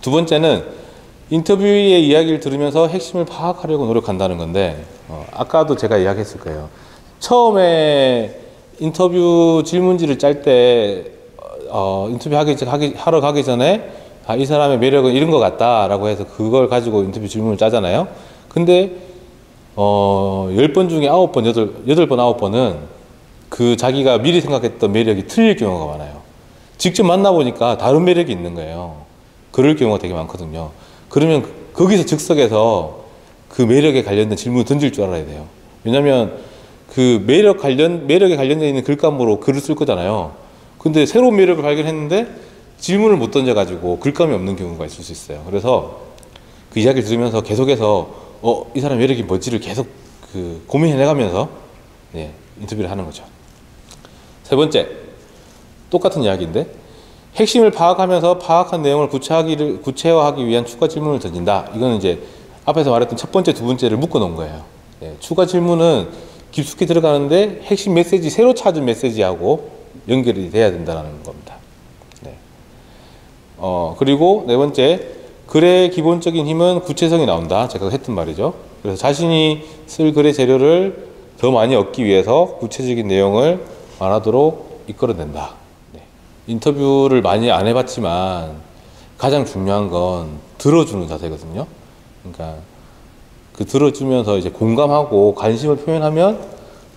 두 번째는 인터뷰의 이야기를 들으면서 핵심을 파악하려고 노력한다는 건데, 아까도 제가 이야기했을 거예요. 처음에 인터뷰 질문지를 짤 때, 하러 가기 전에, 아, 이 사람의 매력은 이런 것 같다라고 해서 그걸 가지고 인터뷰 질문을 짜잖아요. 근데, 10번 중에 9번, 8번, 9번은 그 자기가 미리 생각했던 매력이 틀릴 경우가 많아요. 직접 만나보니까 다른 매력이 있는 거예요. 그럴 경우가 되게 많거든요. 그러면 거기서 즉석에서 그 매력에 관련된 질문을 던질 줄 알아야 돼요. 왜냐면 그 매력에 관련되어 있는 글감으로 글을 쓸 거잖아요. 근데 새로운 매력을 발견했는데 질문을 못 던져가지고 글감이 없는 경우가 있을 수 있어요. 그래서 그 이야기를 들으면서 계속해서 이 사람 매력이 뭔지를 계속 그 고민해 나가면서 네, 인터뷰를 하는 거죠. 세 번째, 똑같은 이야기인데 핵심을 파악하면서 파악한 내용을 구체화하기 위한 추가 질문을 던진다. 이거는 이제 앞에서 말했던 첫 번째, 두 번째를 묶어 놓은 거예요. 네, 추가 질문은 깊숙이 들어가는데 핵심 메시지, 새로 찾은 메시지하고 연결이 돼야 된다는 겁니다. 네. 그리고 네 번째, 글의 기본적인 힘은 구체성이 나온다. 제가 했던 말이죠. 그래서 자신이 쓸 글의 재료를 더 많이 얻기 위해서 구체적인 내용을 말하도록 이끌어낸다. 네. 인터뷰를 많이 안 해봤지만 가장 중요한 건 들어주는 자세거든요. 그러니까 그 들어주면서 이제 공감하고 관심을 표현하면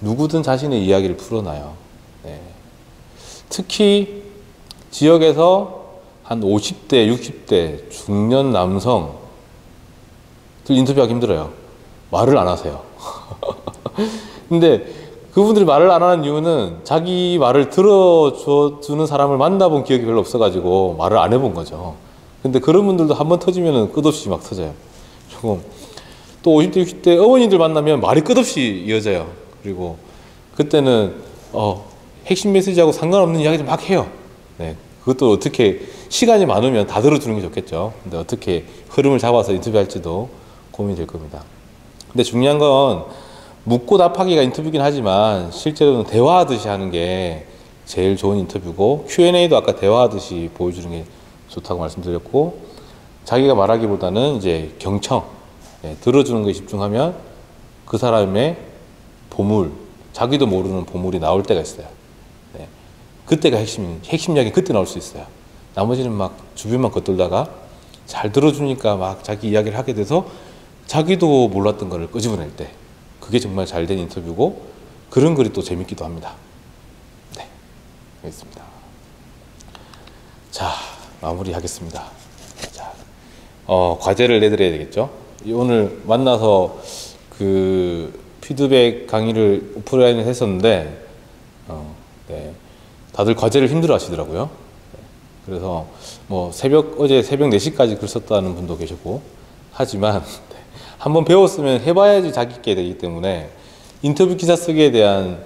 누구든 자신의 이야기를 풀어놔요. 네. 특히 지역에서 한 50대, 60대 중년 남성들 인터뷰하기 힘들어요. 말을 안 하세요. 근데 그분들이 말을 안 하는 이유는 자기 말을 들어주는 사람을 만나본 기억이 별로 없어가지고 말을 안 해본 거죠. 근데 그런 분들도 한번 터지면 끝없이 막 터져요. 조금 또 50대, 60대 어머니들 만나면 말이 끝없이 이어져요. 그리고 그때는 핵심 메시지하고 상관없는 이야기를 막 해요. 네, 그것도 어떻게 시간이 많으면 다 들어주는 게 좋겠죠. 근데 어떻게 흐름을 잡아서 인터뷰할지도 고민이 될 겁니다. 근데 중요한 건 묻고 답하기가 인터뷰긴 하지만 실제로는 대화하듯이 하는 게 제일 좋은 인터뷰고 Q&A도 아까 대화하듯이 보여주는 게 좋다고 말씀드렸고 자기가 말하기보다는 이제 경청, 네, 들어주는 것에 집중하면 그 사람의 보물, 자기도 모르는 보물이 나올 때가 있어요. 네, 그때가 핵심 이야기 그때 나올 수 있어요. 나머지는 막 주변만 겉돌다가 잘 들어주니까 막 자기 이야기를 하게 돼서 자기도 몰랐던 거를 끄집어낼 때 그게 정말 잘된 인터뷰고 그런 글이 또 재밌기도 합니다. 네, 알겠습니다. 자, 마무리하겠습니다. 자, 과제를 내드려야 되겠죠. 오늘 만나서 그 피드백 강의를 오프라인에서 했었는데 네, 다들 과제를 힘들어 하시더라고요. 네, 그래서 뭐 어제 새벽 4시까지 글 썼다는 분도 계셨고 하지만 한번 배웠으면 해봐야지 자기께 되기 때문에 인터뷰 기사 쓰기에 대한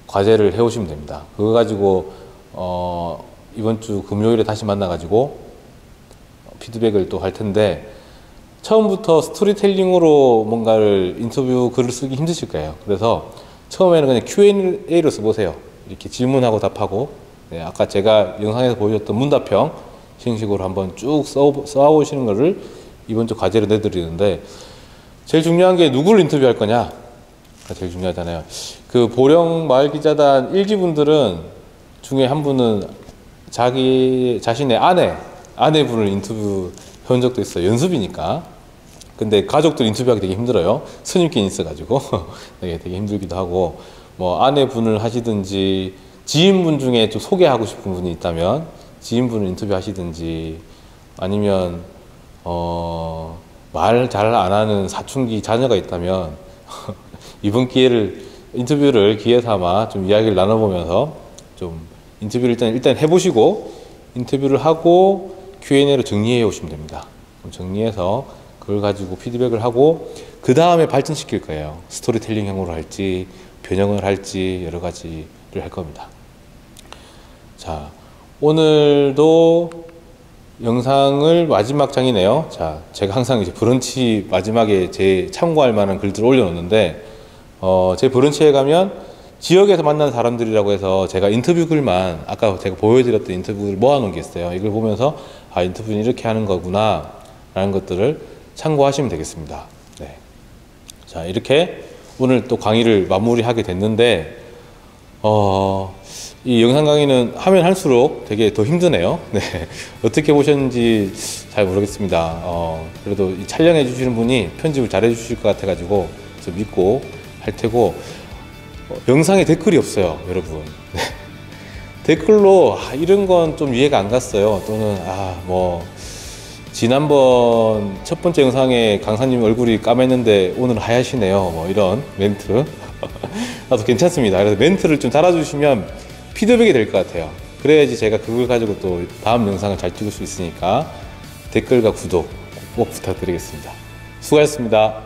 과제를 해오시면 됩니다. 그거 가지고 이번 주 금요일에 다시 만나가지고 피드백을 또 할 텐데 처음부터 스토리텔링으로 뭔가를 인터뷰 글을 쓰기 힘드실 거예요. 그래서 처음에는 그냥 Q&A로 써보세요. 이렇게 질문하고 답하고 네, 아까 제가 영상에서 보여줬던 문답형 형식으로 한번 쭉 써보시는 거를 이번 주 과제로 내드리는데 제일 중요한 게 누구를 인터뷰할 거냐 제일 중요하잖아요. 그 보령마을기자단 1기분들은 중에 한 분은 자신의 아내분을 인터뷰 해온 적도 있어요. 연습이니까. 근데 가족들 인터뷰하기 되게 힘들어요. 스님끼리 있어가지고 되게 힘들기도 하고 뭐 아내분을 하시든지 지인분 중에 좀 소개하고 싶은 분이 있다면 지인분을 인터뷰 하시든지 아니면 말 잘 안 하는 사춘기 자녀가 있다면 이번 인터뷰를 기회 삼아 좀 이야기를 나눠보면서 좀 인터뷰를 일단 해보시고 인터뷰를 하고 Q&A로 정리해 오시면 됩니다. 그럼 정리해서 그걸 가지고 피드백을 하고 그 다음에 발전시킬 거예요. 스토리텔링형으로 할지 변형을 할지 여러 가지를 할 겁니다. 자, 오늘도 영상을 마지막 장이네요. 자, 제가 항상 이제 브런치 마지막에 제 참고할 만한 글들을 올려놓는데 제 브런치에 가면 지역에서 만난 사람들이라고 해서 제가 인터뷰 글만 아까 제가 보여드렸던 인터뷰를 모아놓은 게 있어요. 이걸 보면서 아, 인터뷰는 이렇게 하는 거구나 라는 것들을 참고하시면 되겠습니다. 네. 자, 이렇게 오늘 또 강의를 마무리하게 됐는데, 이 영상 강의는 하면 할수록 되게 더 힘드네요. 네. 어떻게 보셨는지 잘 모르겠습니다. 그래도 이 촬영해 주시는 분이 편집을 잘 해주실 것 같아가지고 저 믿고 할 테고, 영상에 댓글이 없어요, 여러분. 네. 댓글로 이런 건 좀 이해가 안 갔어요. 또는 뭐 지난번 첫 번째 영상에 강사님 얼굴이 까맸는데 오늘 하얗시네요. 뭐 이런 멘트. 나도 괜찮습니다. 그래서 멘트를 좀 달아주시면 피드백이 될 것 같아요. 그래야지 제가 그걸 가지고 또 다음 영상을 잘 찍을 수 있으니까 댓글과 구독 꼭 부탁드리겠습니다. 수고하셨습니다.